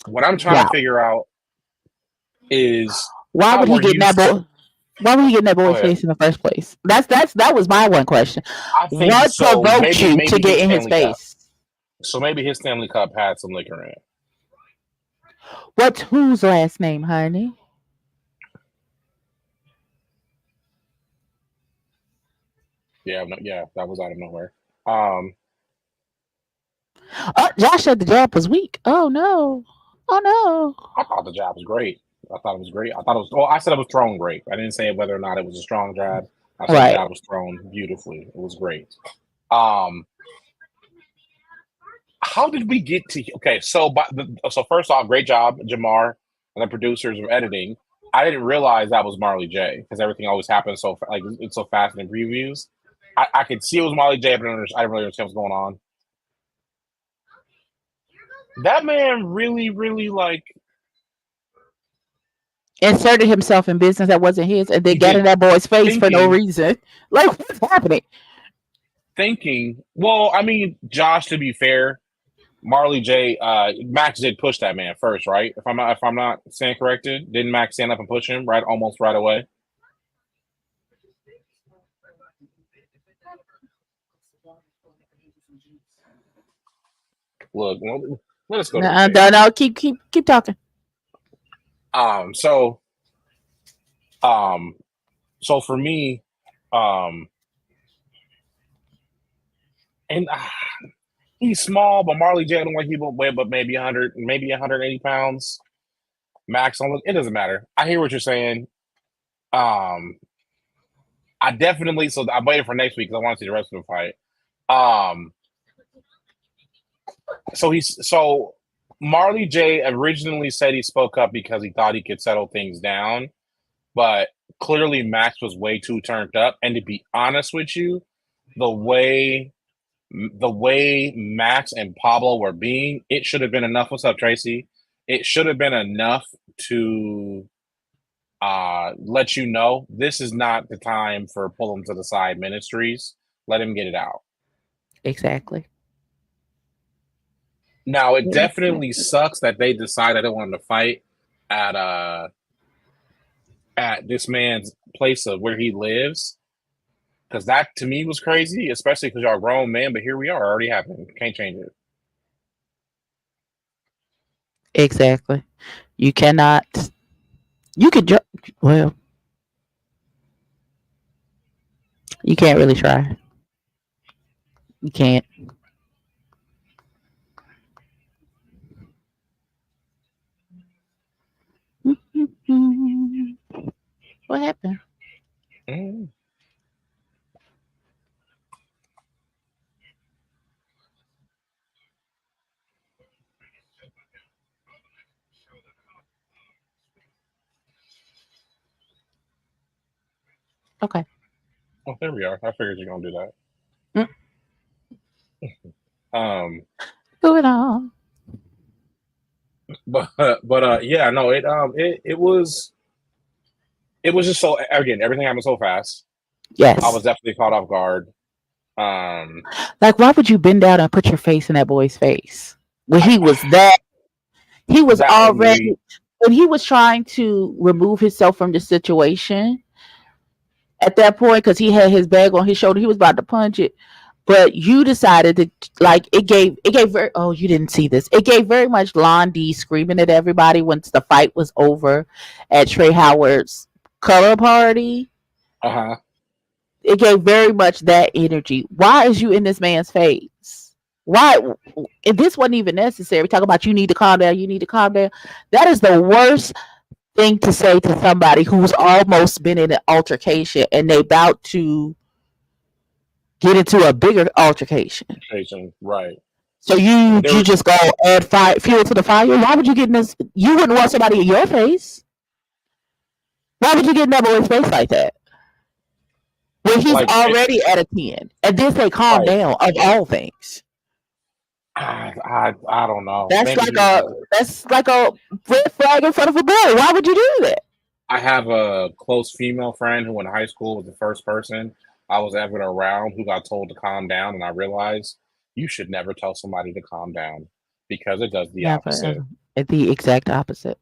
What I'm trying to Wow. figure out is Why how would he were get in you? that boy? Why would he get in that Go boy's ahead. face in the first place? That was my one question. I think What so. provoked Maybe you to maybe get his in his Stanley Cup. face? So maybe his Stanley Cup had some liquor in it. What's whose last name, honey? Yeah, yeah, that was out of nowhere. Um, Oh, Josh said the jab was weak. Oh no. Oh no. I thought the jab was great. I thought it was great. I thought it was. Well, I said it was thrown great. I didn't say whether or not it was a strong jab. I said the Right. jab was thrown beautifully. It was great. Um, how did we get to? Okay, so so first off, great job, Jamar and the producers of editing. I didn't realize that was Marley J because everything always happens so like it's so fast in the previews. I could see it was Marley J, but I didn't really understand what's going on. That man really, really like Inserted himself in business that wasn't his and then he got in did that boy's face for no thinking, reason. Like what's happening? thinking. Well, I mean, Josh. To be fair, Marley J. Max did push that man first, right? If I'm not saying corrected, didn't Max stand up and push him almost right away? Look, let us go to the No, tape. no, keep talking. Um, so, um, so for me, um, and he's small, but Marley J. Don't like he will weigh, but maybe 100, maybe 180 pounds max. On it doesn't matter. I hear what you're saying. Um, I definitely. So I'm waiting for next week because I want to see the rest of the fight. Um, so Marley J originally said he spoke up because he thought he could settle things down, but clearly Max was way too turned up. And to be honest with you, the way Max and Pablo were being, it should have been enough. What's up, Tracy? It should have been enough to let you know this is not the time for pull him to the side ministries. Let him get it out. Exactly. Now it definitely sucks that they decided they wanted to fight at this man's place of where he lives. Because that to me was crazy, especially because y'all grown men, but here we are, already happening. Can't change it. Exactly. You cannot. You could. Well, you can't really try. You can't. What happened? Mm. Okay. Oh, there we are. I figured you're gonna do that. Moving on. But yeah, no, it was just so, again, everything happened so fast. Yes. I was definitely caught off guard. Like, why would you bend down and put your face in that boy's face when he was already angry. when he was trying to remove himself from the situation at that point because he had his bag on his shoulder, he was about to punch it, but you decided to, like, it gave very, oh, you didn't see this, it gave very much Blondie screaming at everybody once the fight was over at Trey Howard's color party. It gave very much that energy. Why is you in this man's face? Why? If this wasn't even necessary, talk about you need to calm down, you need to calm down. That is the worst thing to say to somebody who's almost been in an altercation and they about to get into a bigger altercation. Right. So you just go add fuel to the fire? Why would you get in this? You wouldn't want somebody in your face. Why would you get in that boy's face like that? When he's like, already at a 10. And then say calm down of all things. I don't know. That's like a red flag in front of a boy. Why would you do that? I have a close female friend who in high school was the first person I was ever around who got told to calm down, and I realized you should never tell somebody to calm down because it does the opposite. The exact opposite.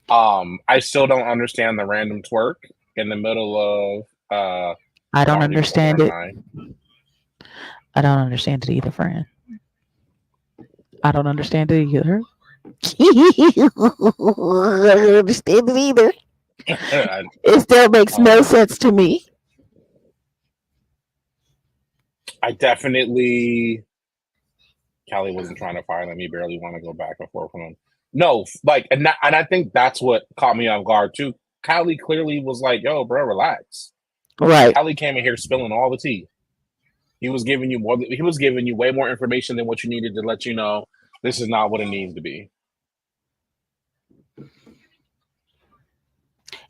I still don't understand the random twerk in the middle of I don't understand it. I don't understand it either, friend. I don't understand it either. I don't understand it either. It still makes no sense to me. I definitely, Callie wasn't trying to fight him. He barely want to go back and forth with him. No, like, and I think that's what caught me off guard too. Callie clearly was like, "Yo, bro, relax." Right. Callie came in here spilling all the tea. He was giving you more. He was giving you way more information than what you needed to let you know this is not what it needs to be.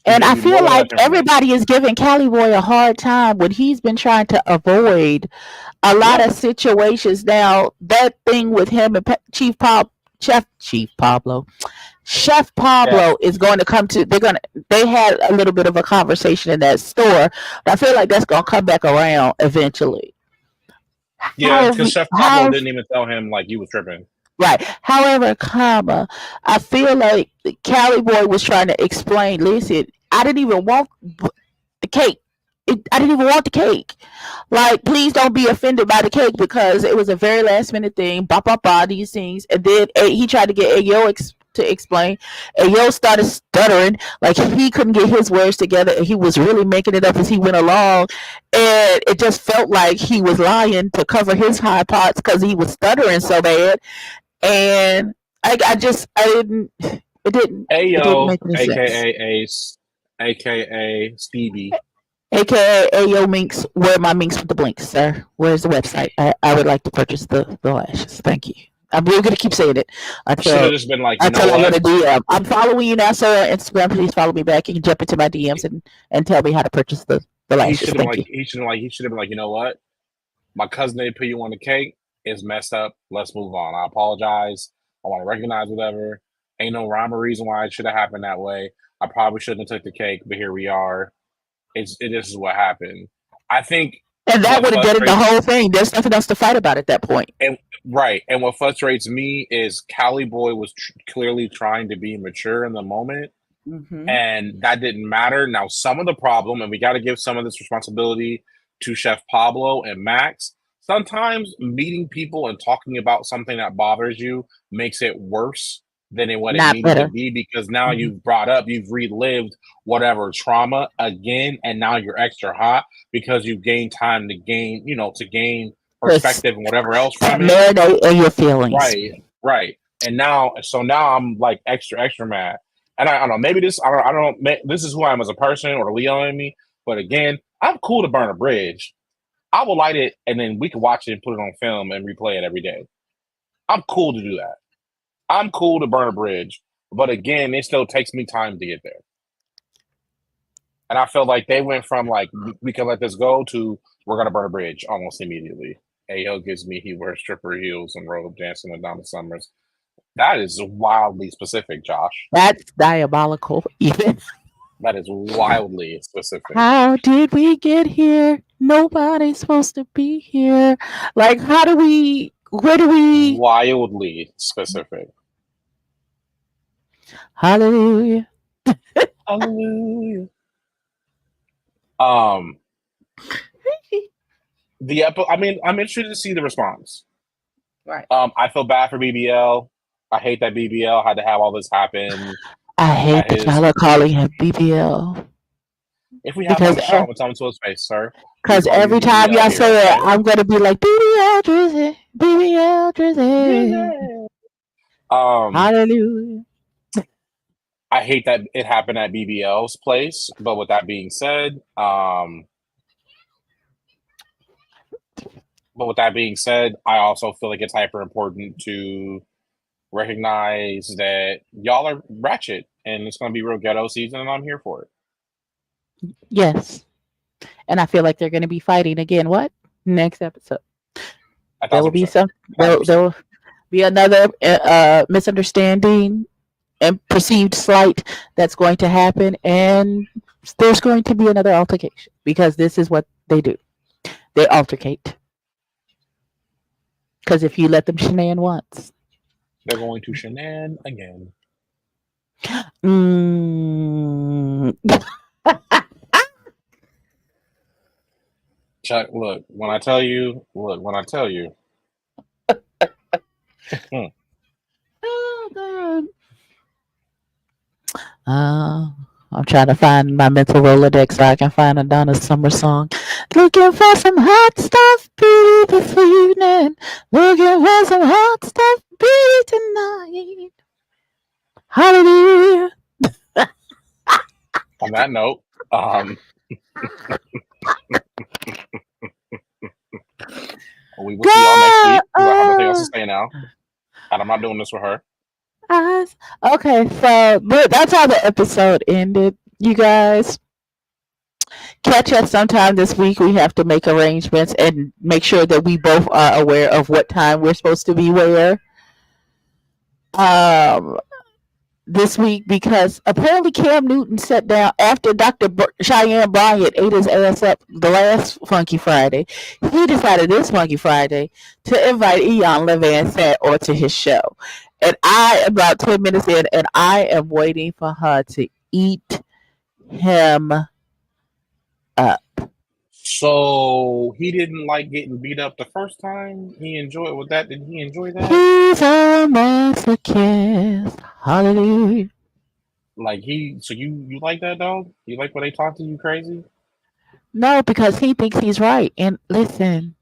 And I feel like everybody is giving Cali Boy a hard time when he's been trying to avoid a lot of situations. Now, that thing with him and Chef Pablo is going to come to. They had a little bit of a conversation in that store. But I feel like that's going to come back around eventually. Yeah, because Chef Pablo didn't even tell him like you was tripping. Right. However, I feel like Cali Boy was trying to explain, listen, I didn't even want the cake. I didn't even want the cake. Like, please don't be offended by the cake because it was a very last minute thing. These things. And then he tried to get Ayo to explain. Ayo started stuttering. Like, he couldn't get his words together. And he was really making it up as he went along. And it just felt like he was lying to cover his high parts because he was stuttering so bad. And it didn't make any AKA Ace, AKA Stevie, AKA Ayo Minx. Where are my minks with the blinks, sir? Where's the website? I would like to purchase the lashes. Thank you. I'm really gonna keep saying it until just been like, I get a DM. I'm following you now, sir, on Instagram. Please follow me back. You can jump into my DMs and tell me how to purchase the lashes. He should have been like, you know what? My cousin didn't put you on the cake. It's messed up. Let's move on. I apologize. I want to recognize whatever. Ain't no rhyme or reason why it should have happened that way. I probably shouldn't have took the cake, but here we are. This is what happened. I think, and that would have done the whole thing. There's nothing else to fight about at that point. And what frustrates me is Cali Boy was clearly trying to be mature in the moment, and that didn't matter. Now, some of the problem, and we got to give some of this responsibility to Chef Pablo and Max. Sometimes meeting people and talking about something that bothers you makes it worse than it needed to be, because now you've relived whatever trauma again, and now you're extra hot because you've gained time to gain perspective and whatever else from it. Marinate in your feelings. Right. And now I'm like extra mad. And I don't know, maybe this is who I am as a person, or Leo in me. But again, I'm cool to burn a bridge. I will light it, and then we can watch it and put it on film and replay it every day. I'm cool to do that. I'm cool to burn a bridge. But again, it still takes me time to get there. And I feel like they went from like we can let this go to we're gonna burn a bridge almost immediately. Ayo gives me he wears stripper heels and robe dancing with Donna Summers. That is wildly specific, Josh. That's diabolical, even. That is wildly specific. How did we get here? Nobody's supposed to be here. Like, where do we? Wildly specific. Hallelujah. Hallelujah. I mean, I'm interested to see the response. Right. I feel bad for BBL. I hate that BBL had to have all this happen. I hate that y'all are calling him BBL. If we have him on the show, I'm gonna tell him to his face, sir. Because every time y'all say it, I'm gonna be like BBL Drizzy, BBL Drizzy. Hallelujah. I hate that it happened at BBL's place, but with that being said, I also feel like it's hyper important to recognize that y'all are ratchet and it's going to be real ghetto season, and I'm here for it. Yes, and I feel like they're going to be fighting again. What next episode? There will be some. There will be another misunderstanding and perceived slight that's going to happen, and there's going to be another altercation because this is what they do. They altercate. Because if you let them shenan once, they're going to shenan again. Chuck, look, when I tell you. Oh, God. I'm trying to find my mental Rolodex so I can find a Donna Summer song. Looking for some hot stuff, beauty this evening. Looking for some hot stuff, beauty tonight. Hallelujah. On that note, we will see y'all next week. I have nothing else to say now. And I'm not doing this with her. Okay, so that's how the episode ended, you guys. Catch us sometime this week. We have to make arrangements and make sure that we both are aware of what time we're supposed to be where. This week, because apparently Cam Newton sat down after Dr. Cheyenne Bryant ate his ass up the last Funky Friday. He decided this Funky Friday to invite Eon Levansett onto his show. And I am about 10 minutes in, and I am waiting for her to eat him up. So he didn't like getting beat up the first time? He enjoyed with that? Did he enjoy that? He's a masochist. Hallelujah. Like so you like that, dog? You like when they talk to you crazy? No, because he thinks he's right. And listen,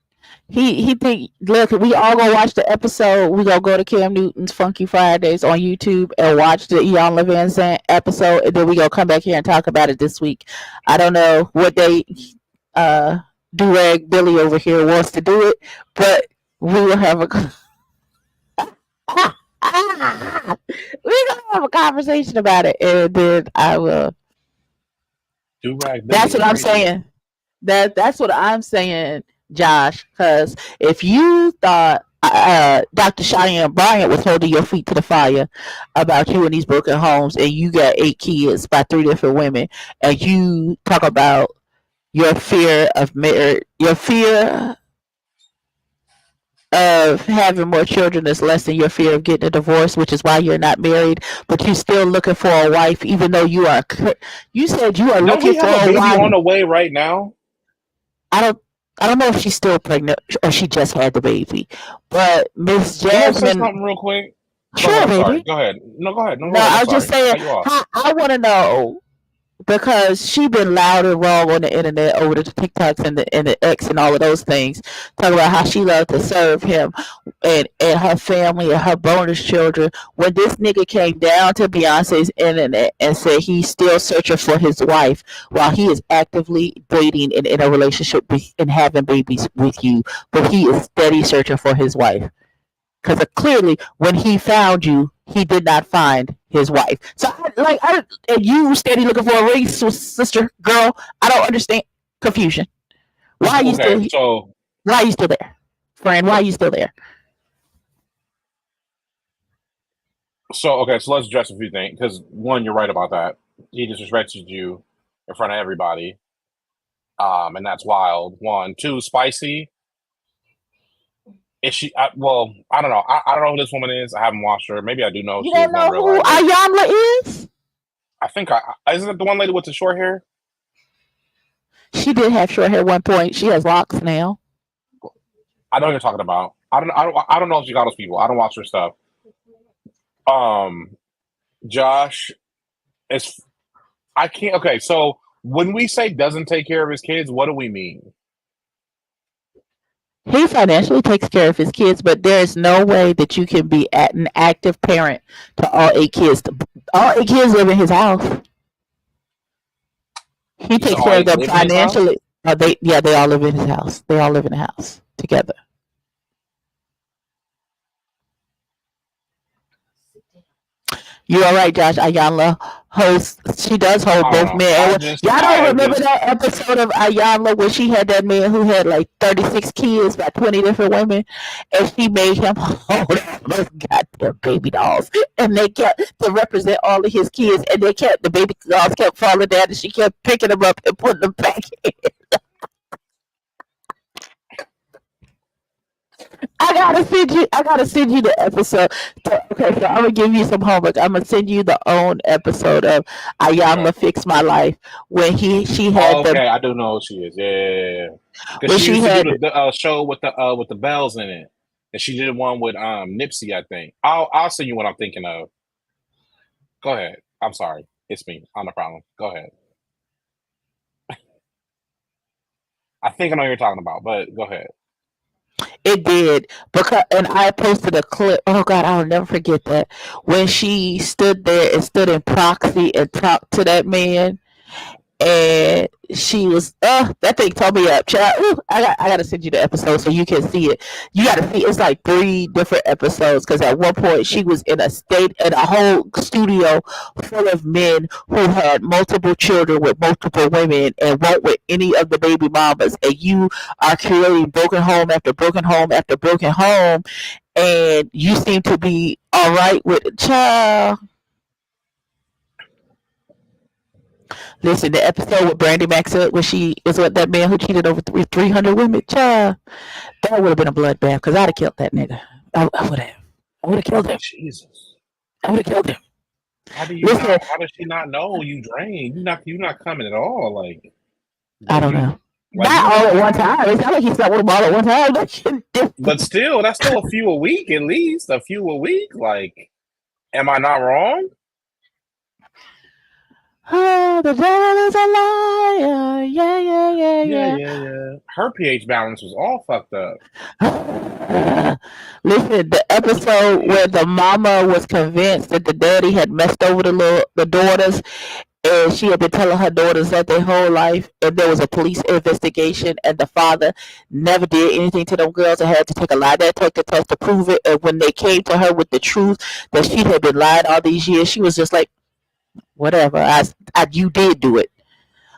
he think, look, we all gonna watch the episode. We gonna go to Cam Newton's Funky Fridays on YouTube and watch the Eon Levansett episode, and then we gonna come back here and talk about it this week. I don't know what they Durag Billy over here wants to do it, but we will have we're gonna have a conversation about it, and then I will. That's what I'm saying. That's what I'm saying, Josh. Because if you thought Dr. Cheyenne Bryant was holding your feet to the fire about you and these broken homes, and you got 8 kids by 3 different women, and you talk about your fear of marriage, your fear of having more children is less than your fear of getting a divorce, which is why you're not married, but you're still looking for a wife, even though you are. You said you are looking for a baby wife on the way right now. I don't know if she's still pregnant or she just had the baby, but Miss Jasmine. Say something real quick. Sure, baby. Go ahead. No, go ahead. No, I was just saying. I want to know. Because she been loud and wrong on the internet over the TikToks and the X and all of those things, talking about how she loved to serve him and her family and her bonus children. When this nigga came down to Beyonce's internet and said he's still searching for his wife while he is actively dating and in a relationship and having babies with you, but he is steady searching for his wife. Because clearly, when he found you, he did not find his wife. So, and you steady looking for a ring, sister, girl. I don't understand confusion. Why are you Okay, still? so Why are you still there, friend? Why are you still there? so let's address a few things because one, you're right about that. He disrespected you in front of everybody, and that's wild. One, two, spicy. Is she? Well, I don't know. I don't know who this woman is. I haven't watched her. Maybe I do know who You she is. don't Don't know who realize it. Ayanla is? I think isn't it the one lady with the short hair? She did have short hair at one point. She has locks now. I know who you're talking about. I don't know if she got those people. I don't watch her stuff. Josh, I can't. Okay, so when we say doesn't take care of his kids, what do we mean? He financially takes care of his kids, but there is no way that you can be an active parent to all 8 kids. All 8 kids live in his house. He takes care of them financially. They all live in his house. They all live in the house together. You are right, Josh. Ayanla hosts. She does hold both men. Y'all don't remember that episode of Ayanla where she had that man who had like 36 kids by 20 different women, and she made him hold all those goddamn baby dolls, and they kept to represent all of his kids, and the baby dolls kept falling down, and she kept picking them up and putting them back in. I gotta send you the episode. Okay, so I'm gonna give you some homework. I'm gonna send you the own episode of Ayanla Fix My Life when she had I do know who she is. Yeah. Because she used to do the show with the bells in it, and she did one with Nipsey. I think I'll send you what I'm thinking of. Go ahead. I'm sorry. It's me. I'm the problem. Go ahead. I think I know what you're talking about, but go ahead. It did and I posted a clip. Oh God, I'll never forget that when she stood there and stood in proxy and talked to that man, and she was that thing tore me up, child. Ooh, I gotta send you the episode so you can see it. You gotta see it's like 3 different episodes because at one point she was in a whole studio full of men who had multiple children with multiple women and won't with any of the baby mamas, and you are creating broken home after broken home after broken home, and you seem to be all right with it, child. Listen, the episode with Brandy Maxwell when she was with that man who cheated over 300 women, child, that would have been a bloodbath because I'd have killed that nigga. I would have. I would have killed him. Jesus. I would have killed him. How does she not know you drained? You're not coming at all. Like I don't know. Not all at one time. It's not like he slept with them all at one time. But still, that's still a few a week at least. A few a week. Like, am I not wrong? Oh, the devil is a liar. Yeah. Her pH balance was all fucked up. Listen, the episode where the mama was convinced that the daddy had messed over the daughters, and she had been telling her daughters that their whole life, and there was a police investigation, and the father never did anything to them girls and had to take a lie detector test to prove it. And when they came to her with the truth that she had been lying all these years, she was just like, whatever, you did do it.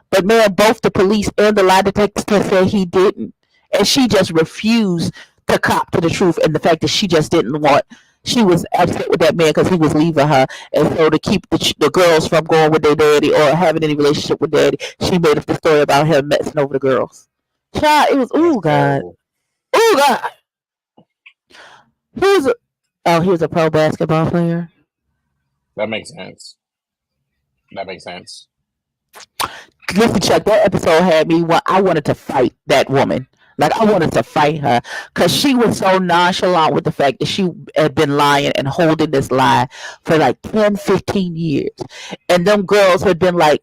But man, both the police and the lie detector said he didn't. And she just refused to cop to the truth, and the fact that she just didn't want, she was upset with that man because he was leaving her. And so to keep the girls from going with their daddy or having any relationship with daddy, she made up the story about him messing over the girls. Child, it was, oh God. Oh God. He was a pro basketball player. That makes sense. Listen, Chuck, that episode had me. I wanted to fight that woman. Like, I wanted to fight her because she was so nonchalant with the fact that she had been lying and holding this lie for like 10, 15 years. And them girls had been like,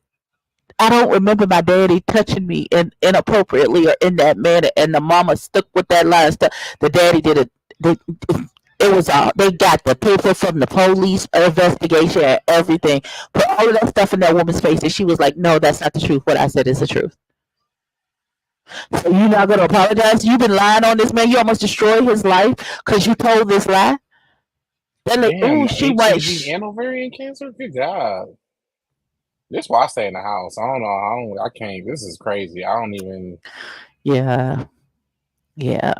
I don't remember my daddy touching me inappropriately or in that manner. And the mama stuck with that lie and stuff. The daddy did it. It was all, they got the paper from the police investigation and everything, put all of that stuff in that woman's face, and she was like, no, that's not the truth. What I said is the truth. So you're not gonna apologize? You've been lying on this man. You almost destroyed his life because you told this lie. Then like, Damn, oh, she might. HPV and ovarian cancer. Good God. This why I stay in the house. I don't know. I can't. This is crazy. I don't even. Yeah, yeah.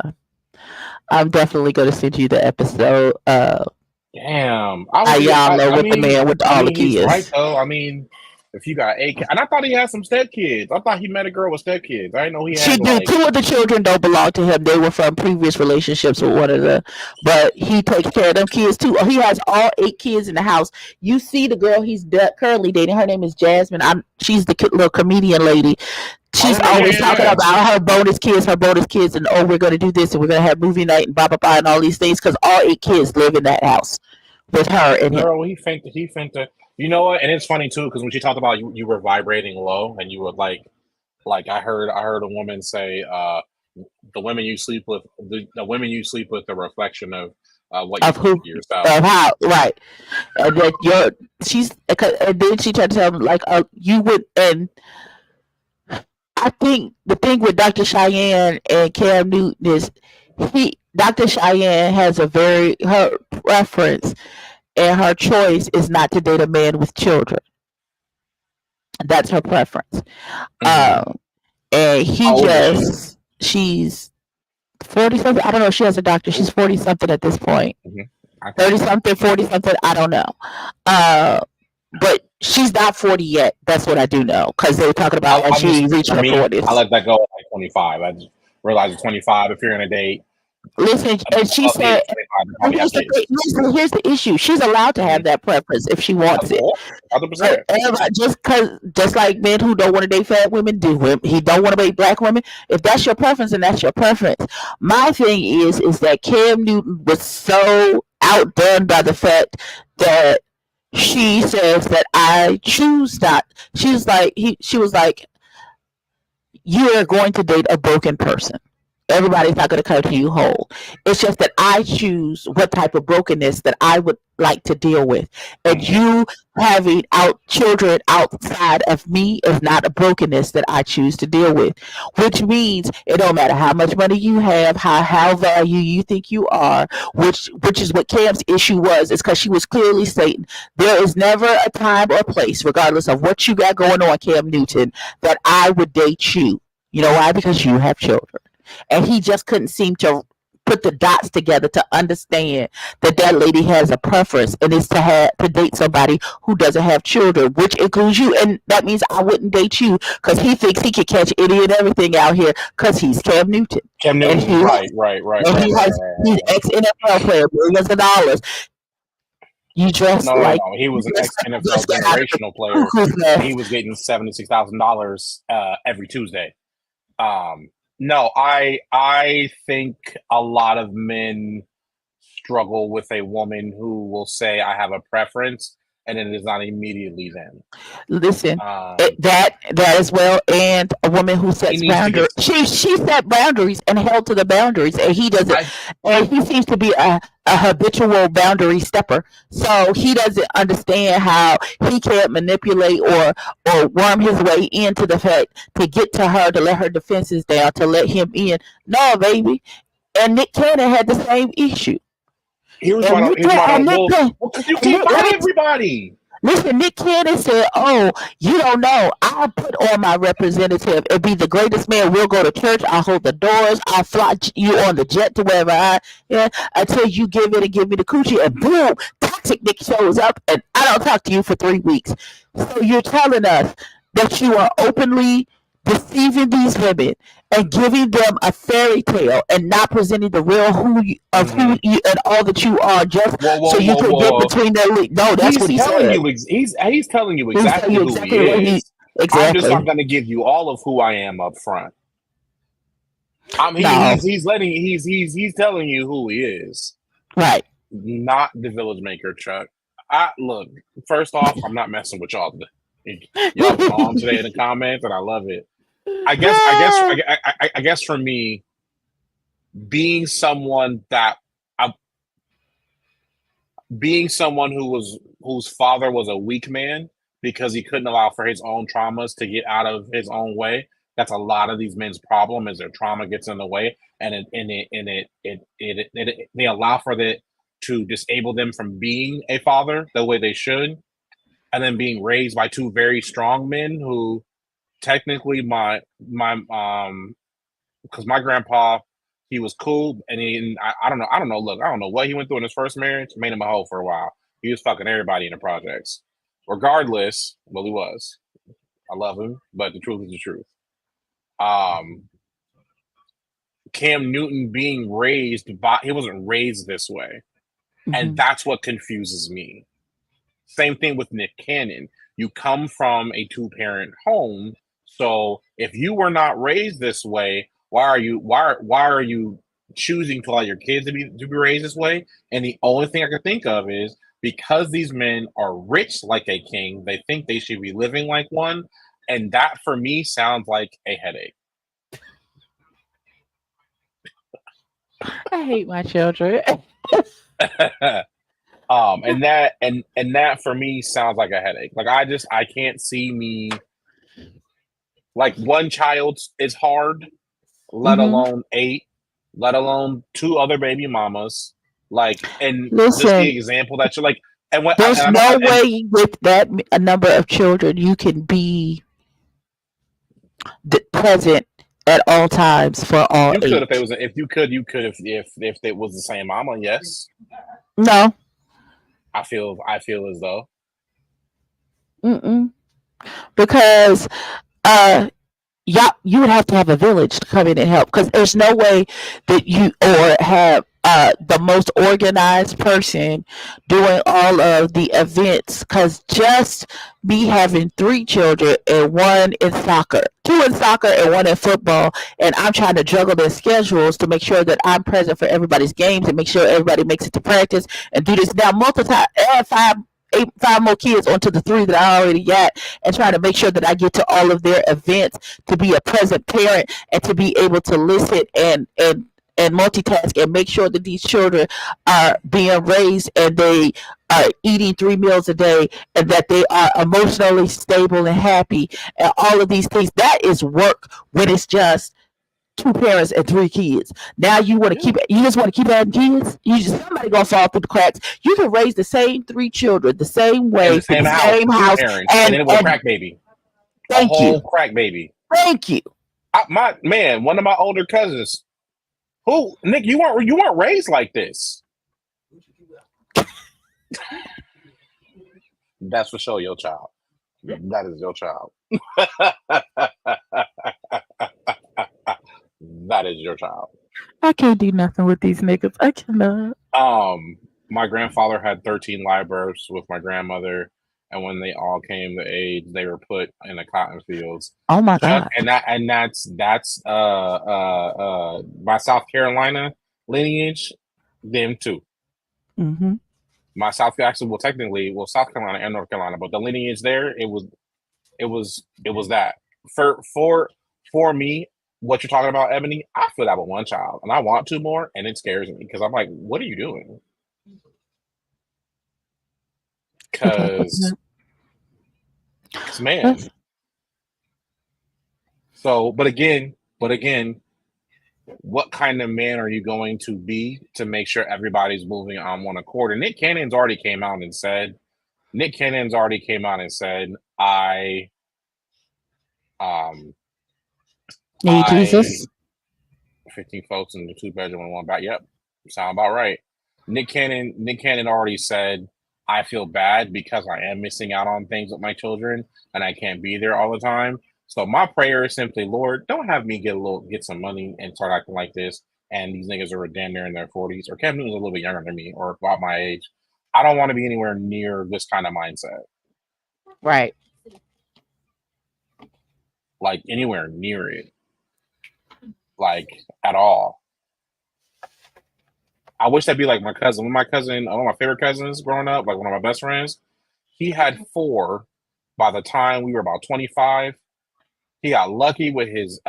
I'm definitely gonna send you the episode. Damn. Y'all know with the man with all the he's right kids. though. I mean, if you got and I thought he had some stepkids. I thought he met a girl with stepkids. I didn't know he She had do. like. Two of the children don't belong to him. They were from previous relationships with one of the, but he takes care of them kids too. He has all 8 kids in the house. You see the girl he's currently dating. Her name is Jasmine. She's the little comedian lady. She's always talking about her bonus kids, and oh, we're gonna do this and we're gonna have movie night and blah blah blah and all these things because all 8 kids live in that house with her and him. Girl, he finted. You know what? And it's funny too because when she talked about you were vibrating low and you were like I heard a woman say, the women you sleep with, the reflection of what you think of yourself. Of how, right? And that and then she tried to tell him like, you would, and I think the thing with Dr. Cheyenne and Cam Newton is Dr. Cheyenne has her preference and her choice is not to date a man with children. That's her preference. Mm-hmm. And she's 40 something. I don't know. She has a doctor. She's 40 something at this point. Mm-hmm. 30 something, 40 something. I don't know. But she's not 40 yet. That's what I do know because they were talking about she reaching her 40s. I let that go at like 25. I just realized at 25, if you're in a date. Listen, and she said, here's the issue. She's allowed to have that preference if she wants it. 100%. Just like men who don't want to date fat women do. He don't want to date black women. If that's your preference, then that's your preference. My thing is that Cam Newton was so outdone by the fact that she says that I choose not. She was like, you are going to date a broken person. Everybody's not going to come to you whole. It's just that I choose what type of brokenness that I would like to deal with. And you having children outside of me is not a brokenness that I choose to deal with. Which means it don't matter how much money you have, how value you think you are, which is what Cam's issue was, is because she was clearly stating there is never a time or place, regardless of what you got going on, Cam Newton, that I would date you. You know why? Because you have children. And he just couldn't seem to put the dots together to understand that lady has a preference and is to date somebody who doesn't have children, which includes you. And that means I wouldn't date you because he thinks he can catch any and everything out here because he's Cam Newton. Cam Newton, right. And he's ex-NFL player, millions of dollars. You dress no. He was an ex-NFL generational player. He was getting $76,000 every Tuesday. No, I think a lot of men struggle with a woman who will say, I have a preference, and it is not immediately them. Listen, that as well, and a woman who sets boundaries. She set boundaries and held to the boundaries, and he doesn't. And he seems to be a habitual boundary stepper, so he doesn't understand how he can't manipulate or worm his way into the fact to get to her, to let her defenses down, to let him in. No, baby. And Nick Cannon had the same issue. Here's why because you can't buy everybody. Listen, Nick Cannon said, "Oh, you don't know. I'll put on my representative and be the greatest man. We'll go to church. I'll hold the doors. I'll fly you on the jet to wherever until you give it and give me the coochie." And boom, toxic Nick shows up, and I don't talk to you for 3 weeks. So you're telling us that you are openly deceiving these women and giving them a fairy tale and not presenting the real who you and all that you are just so you can get between their league. No, that's what he's saying. He's telling you exactly who he is. Exactly. I'm just not going to give you all of who I am up front. He's telling you who he is. Right. Not the village maker, Chuck. Look, first off, I'm not messing with y'all. Y'all been on today in the comments, and I love it. I guess for me, being someone whose father was a weak man because he couldn't allow for his own traumas to get out of his own way, that's a lot of these men's problem is their trauma gets in the way, and they allow for it to disable them from being a father the way they should, and then being raised by two very strong men who technically my because my grandpa, he was cool, and I don't know. Look, I don't know what he went through in his first marriage. Made him a hoe for a while. He was fucking everybody in the projects. Regardless, well, he was. I love him, but the truth is the truth. Cam Newton being raised by, he wasn't raised this way, and that's what confuses me. Same thing with Nick Cannon. You come from a two-parent home, so if you were not raised this way, why are you choosing to allow your kids to be raised this way? And the only thing I can think of is because these men are rich like a king, they think they should be living like one, and that for me sounds like a headache. I hate my children. And that for me sounds like a headache. Like I can't see me, like, one child is hard, let alone 8, let alone 2 other baby mamas. Like, and listen, just the example that you're like, and what there's no way with that a number of children you can be present at all times for all. You 8. could if it was the same mama. Yes. No. I feel as though. Because you would have to have a village to come in and help, because there's no way that you or have the most organized person doing all of the events, because just me having 3 children and 1 in soccer, 2 in soccer and 1 in football, and I'm trying to juggle their schedules to make sure that I'm present for everybody's games and make sure everybody makes it to practice and do this. Now add 5 more kids onto the 3 that I already got, and try to make sure that I get to all of their events, to be a present parent and to be able to listen and multitask and make sure that these children are being raised and they are eating 3 meals a day and that they are emotionally stable and happy and all of these things. That is work when it's just 2 parents and 3 kids. Now you just want to keep adding kids. Somebody gonna fall through the cracks. You can raise the same 3 children the same way, the same house, and then it was a crack baby. Thank you. Crack baby. Thank you. One of my older cousins. Who, Nick? You weren't raised like this. That's for sure your child. That is your child. That is your child. I can't do nothing with these niggas. I cannot. My grandfather had 13 live births with my grandmother, and when they all came to age, they were put in the cotton fields. Oh my God! That's my South Carolina lineage. Them too. My South Carolina and North Carolina, but the lineage there, it was that for me. What you're talking about, Ebony, I feel that with 1 child, and I want 2 more, and it scares me because I'm like, what are you doing? Because man. So, but again, what kind of man are you going to be to make sure everybody's moving on one accord? And Nick Cannon's already came out and said, Need Jesus. 15 folks in the 2-bedroom and 1 bath. Yep, sound about right. Nick Cannon already said, I feel bad because I am missing out on things with my children and I can't be there all the time. So my prayer is simply, Lord, don't have me get some money and start acting like this. And these niggas are damn near in their 40s, or Cam Newton's a little bit younger than me, or about my age. I don't want to be anywhere near this kind of mindset. Right. Like anywhere near it. Like at all. I wish that'd be like my cousin. One of my favorite cousins growing up, like one of my best friends, he had 4 by the time we were about 25. He got lucky with his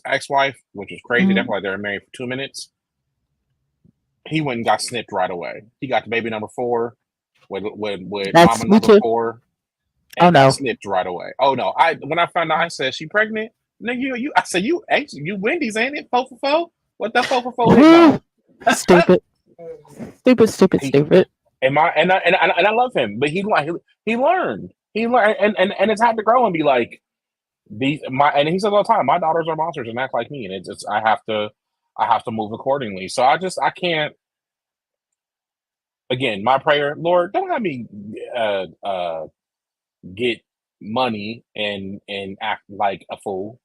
ex-wife, which was crazy. Definitely, they were married for 2 minutes. He went and got snipped right away. He got the baby number 4 with That's mama number 4. And got snipped right away. Oh no! When I found out, I said, "She pregnant?" Nigga, I said you Wendy's, ain't it? 4 for 4? What that 4 for 4 hitting on? Stupid. And I love him, but he learned. He learned, and it's hard to grow and be like and he says all the time, my daughters are monsters and act like me, and it's I have to move accordingly. So I can't. Again, my prayer, Lord, don't have me get money and act like a fool.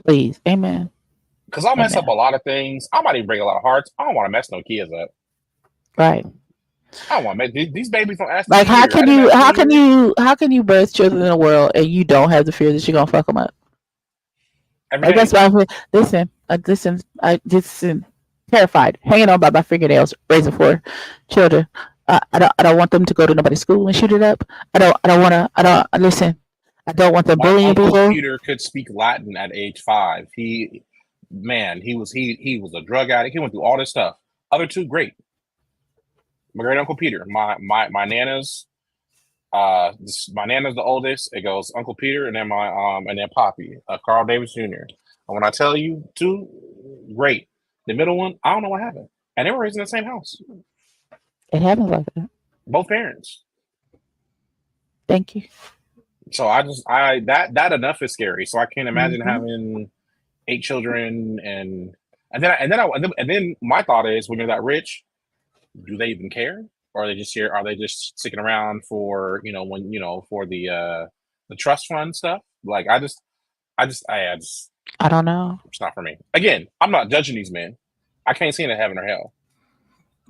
Please, amen. Because I'll mess up a lot of things. I might even break a lot of hearts. I don't want to mess no kids up. Right. I don't want to make these babies don't ask. Like, how can you birth children in the world and you don't have the fear that you're gonna fuck them up? Like, that's why I listen, terrified, hanging on by my fingernails, raising 4 children. I don't want them to go to nobody's school and shoot it up. I don't want them bullying people. Peter could speak Latin at age 5. He was a drug addict. He went through all this stuff. Other 2, great. My great uncle Peter. My nana's my nana's the oldest. It goes Uncle Peter and then and then Poppy, Carl Davis Jr. And when I tell you 2, great. The middle one, I don't know what happened. And they were raised in the same house. It happens like that. Both parents. Thank you. So that enough is scary. So I can't imagine having 8 children and then my thought is, when you're that rich, do they even care? Or are they just here? Are they just sticking around for for the trust fund stuff? Like I don't know. It's not for me. Again, I'm not judging these men. I can't see into heaven or hell.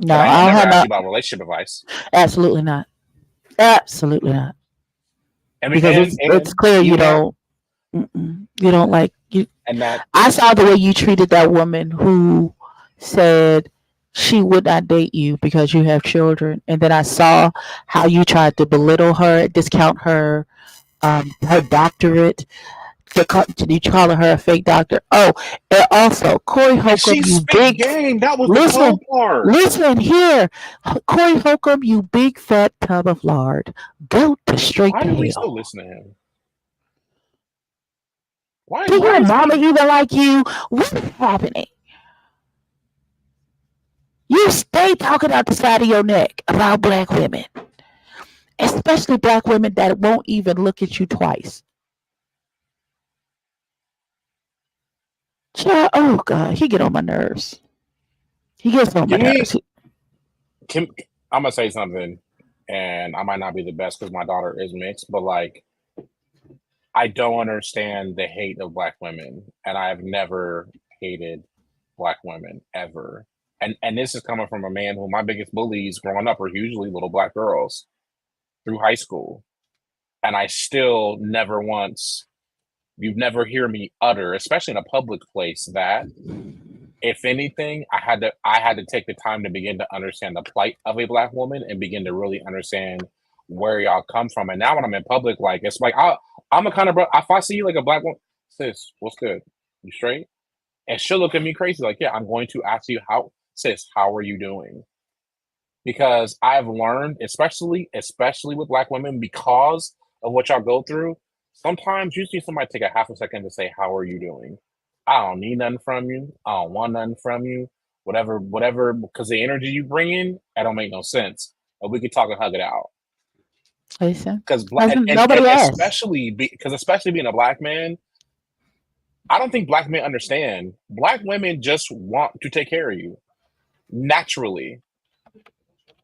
No, I never ask you about relationship advice. Absolutely not. Absolutely not. I mean, because it's clear you don't like you. And that I saw the way you treated that woman who said she would not date you because you have children, and then I saw how you tried to belittle her, discount her doctorate. You calling her a fake doctor. Oh, and also Corey Holcomb, you big game. That was listen, the cool part. Listen here, Corey Holcomb, you big fat tub of lard. Go to straight Why to do hell. We still listen to him? Do your mama even like you? What's happening? You stay talking out the side of your neck about black women, especially black women that won't even look at you twice. Child, oh God, he get on my nerves. He gets on my nerves. I'm gonna say something, and I might not be the best because my daughter is mixed, but like, I don't understand the hate of black women, and I've never hated black women ever. And this is coming from a man who my biggest bullies growing up were usually little black girls through high school, and I still never once. You've never hear me utter, especially in a public place, that if anything, I had to take the time to begin to understand the plight of a black woman and begin to really understand where y'all come from. And now when I'm in public, like it's like I'm a kind of bro. If I see like a black woman, sis, what's good? You straight? And she'll look at me crazy, like, yeah, I'm going to ask you how are you doing? Because I've learned, especially with black women, because of what y'all go through. Sometimes you see somebody take a half a second to say, how are you doing? I don't need nothing from you. I don't want nothing from you. Whatever, because the energy you bring in, that don't make no sense. But we could talk and hug it out. Because especially being a black man, I don't think black men understand. Black women just want to take care of you naturally.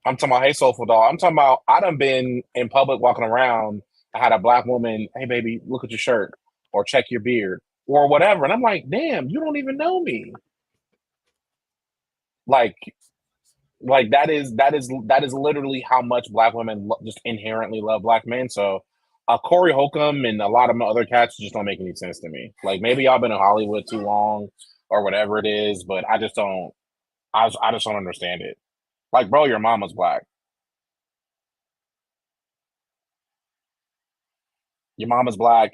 I'm talking about, hey, soulful dog. I'm talking about, I done been in public walking around. I had a black woman, hey, baby, look at your shirt or check your beard or whatever. And I'm like, damn, you don't even know me. Like that is literally how much black women just inherently love black men. So Corey Holcomb and a lot of my other cats just don't make any sense to me. Like maybe y'all been in Hollywood too long or whatever it is, but I just don't understand it. Like, bro, your mama's black. Your mama's black.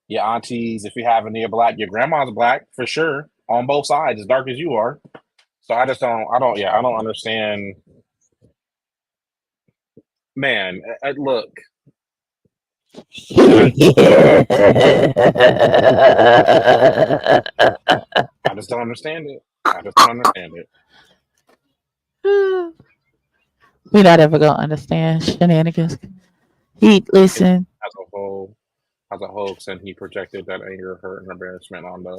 Your aunties, if you have any, are black. Your grandma's black for sure, on both sides, as dark as you are. So I don't understand. Man, look, I just don't understand it. I just don't understand it. We're not ever gonna understand shenanigans. He listen. As a hoax, and he projected that anger, hurt, and embarrassment on the.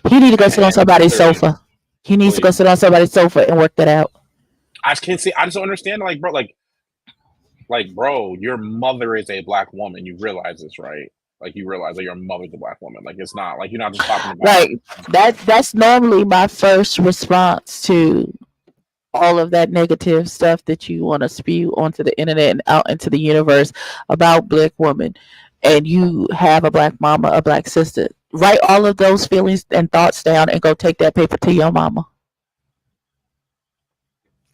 He need to go sit on somebody's sofa. He needs to go sit on somebody's sofa and work that out. I can't see. I just don't understand. Like, bro, your mother is a black woman. You realize this, right? Like, you realize that your mother's a black woman. Like, it's not like you're not just talking about like that. That's normally my first response to all of that negative stuff that you want to spew onto the internet and out into the universe about black women, and you have a black mama, a black sister. Write all of those feelings and thoughts down and go take that paper to your mama.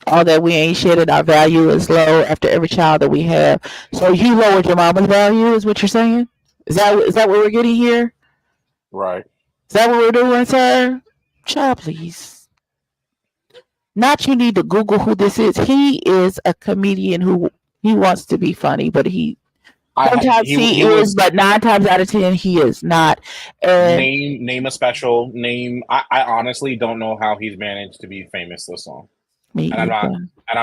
All that we ain't shit and our value is low after every child that we have. So you lowered your mama's value, is what you're saying? Is that what we're getting here? Right. Is that what we're doing, sir? Child, please. Not you need to Google who this is. He is a comedian who he wants to be funny, but sometimes he is, but 9 times out of 10 he is not. And name a special name. I honestly don't know how he's managed to be famous this long. I'm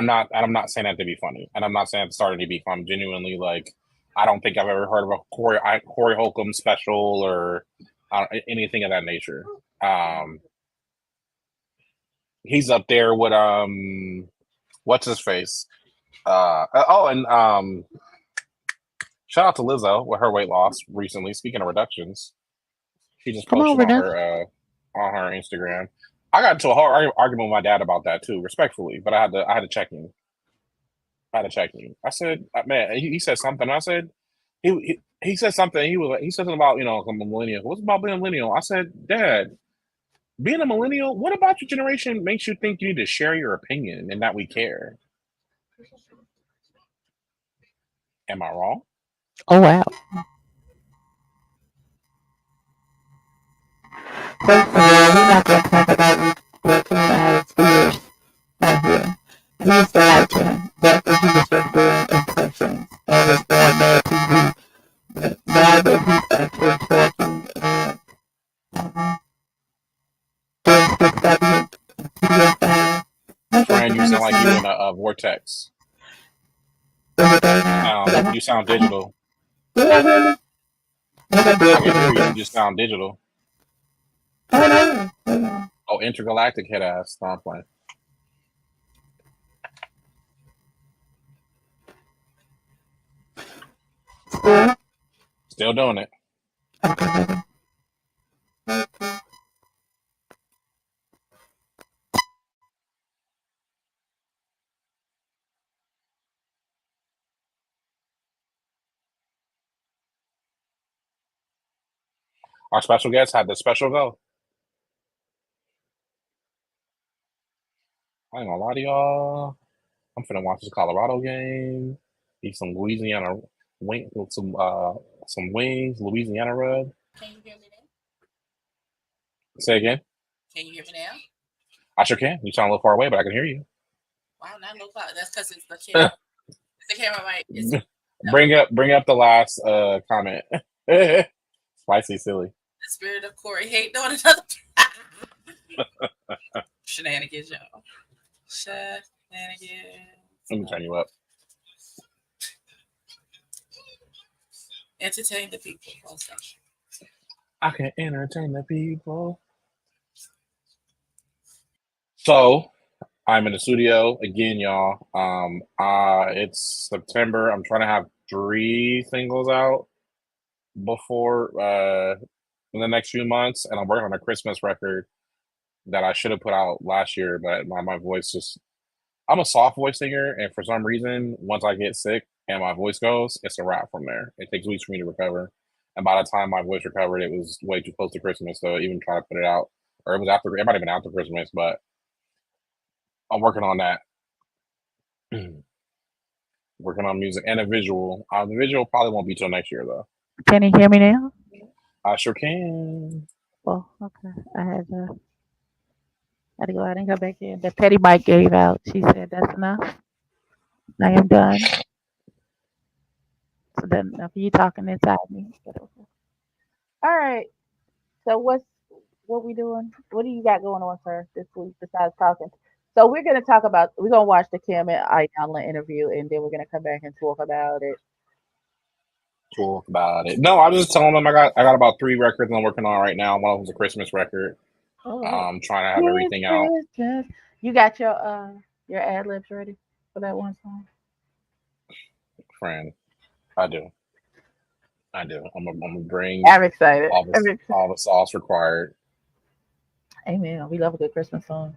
not saying that to be funny, and I'm not saying it's starting to be fun. Genuinely, like, I don't think I've ever heard of a Corey Holcomb special or anything of that nature. He's up there with what's his face? Shout out to Lizzo with her weight loss recently. Speaking of reductions, she just posted on her Instagram. I got into a hard argument with my dad about that too, respectfully, but I had to check him. I said, man, he said something. I said, he said something. He said something about, I'm a millennial. What's about being a millennial? I said, Dad, being a millennial, what about your generation makes you think you need to share your opinion and that we care? Am I wrong? Oh, wow. First of all, we're not going to talk about working out years on here. He used to like him. That's what he was just doing impressions and was going mad TV. But now that he's actually talking and doing stuff like his Friend, you sound like you in a vortex. You sound digital. I can hear you. You just sound digital. Oh, intergalactic head ass. No, I'm playing. Still doing it. Our special guest had the special go. I ain't gonna lie to y'all. I'm finna watch this Colorado game. Eat some Louisiana some wings, Louisiana rub. Can you hear me now? Say again. Can you hear me now? I sure can. You sound a little far away, but I can hear you. Wow, not no cloud. That's because it's the camera. It's the camera mic. Bring up the last comment. Spicy silly. The spirit of Corey hate on another. Shenanigans, y'all. Shenanigans. Let me turn you up. Entertain the people. Also. I can entertain the people. So, I'm in the studio again, y'all. It's September. I'm trying to have 3 singles out before in the next few months, and I'm working on a Christmas record that I should have put out last year, but my voice just. I'm a soft voice singer, and for some reason, once I get sick and my voice goes, it's a wrap from there. It takes weeks for me to recover, and by the time my voice recovered, it was way too close to Christmas. So even try to put it out, or it might have been after Christmas, but I'm working on that. Working on music and a visual. The visual probably won't be till next year though. Can you hear me now? I sure can. Oh, okay. I had to go out and come back in. The petty mic gave out. She said, "That's enough. I am done." Then enough of you talking inside me. All right. So what we doing? What do you got going on, sir, this week besides talking? So we're gonna watch the Kim and Ayala interview, and then we're gonna come back and talk about it. Talk about it. No, I was just telling them I got about 3 records I'm working on right now. One of them's a Christmas record. I'm trying to have everything out. You got your ad libs ready for that one song? Friend, I do. I'm gonna bring. I'm excited. All the sauce required. Amen. We love a good Christmas song.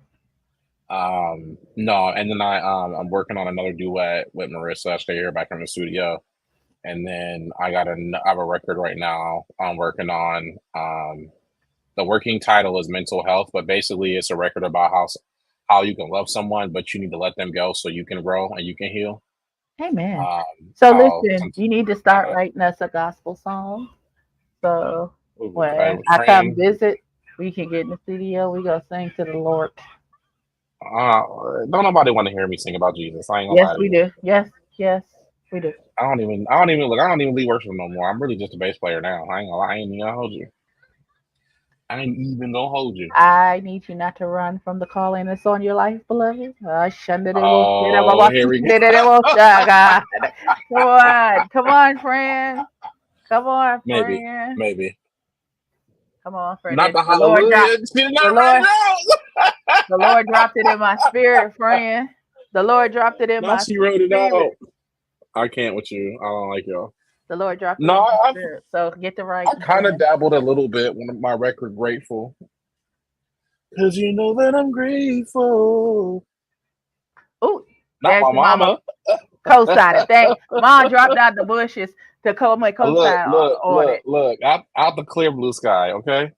No, and then I'm working on another duet with Marissa. I stay here back in the studio, and then I have a record right now I'm working on. The working title is Mental Health, but basically it's a record about how you can love someone, but you need to let them go so you can grow and you can heal. Amen. So listen, you need to start writing us a gospel song. So when I come visit, we can get in the studio. We go sing to the Lord. Don't nobody want to hear me sing about Jesus. I ain't gonna lie to we do. Yes, we do. I don't even lead worship no more. I'm really just a bass player now. I ain't gonna lie. I ain't even gonna hold you. I need you not to run from the calling that's on your life, beloved. Here we go. Come on, friend. Come on, friend. Maybe. Come on, friend. Not the hallelujah. The Lord dropped it in my spirit, friend. The Lord dropped it in my spirit. She wrote it out. I can't with you. I don't like y'all. The Lord dropped it in my spirit. So get the right. I kind of dabbled a little bit when my record Grateful. Because you know that I'm grateful. Ooh. Not my mama. Co-sign it. Thanks. Mom dropped out the bushes to come and co-sign on it. Look, out the clear blue sky, okay?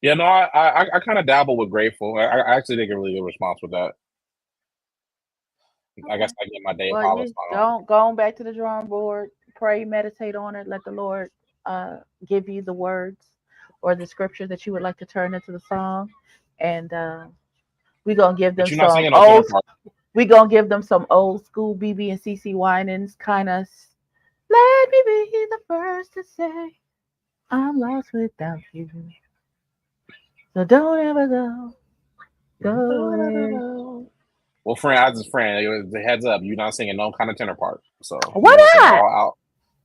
Yeah, no, I kind of dabble with Grateful. I actually didn't get a really good response with that. Okay. I guess I get my day going back to the drawing board, pray, meditate on it, let the Lord give you the words or the scripture that you would like to turn into the song. And we're gonna give them some old school BB and CC Winans kind of. Let me be the first to say I'm lost without you. So don't ever go. Well, friend, the heads up, you're not singing no kind of tenor part. So what not?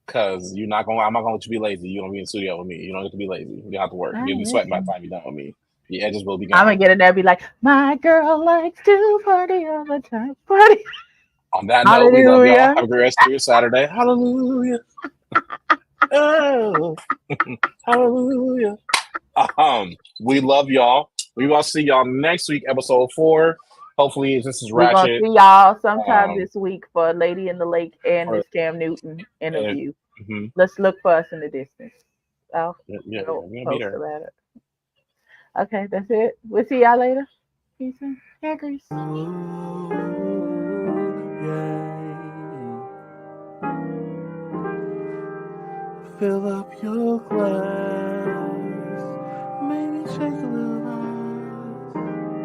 Because I'm not gonna let you be lazy. You're gonna be in the studio with me. You don't get to be lazy. You have to work. You'll be sweating by the time you're done with me. Your edges will be gone. I'm gonna get in there and be like, my girl likes to party all the time. Party. On that note, we love y'all. Have a great rest of your Saturday. Hallelujah. Oh, hallelujah. We love y'all. We will see y'all next week, episode 4. Hopefully, this is ratchet. We're gonna see y'all sometime this week for Lady in the Lake and the Cam Newton interview. Let's look for us in the distance. We're gonna be there. About it. Okay, that's it. We'll see y'all later. Peace and hair grease. Fill up your glass.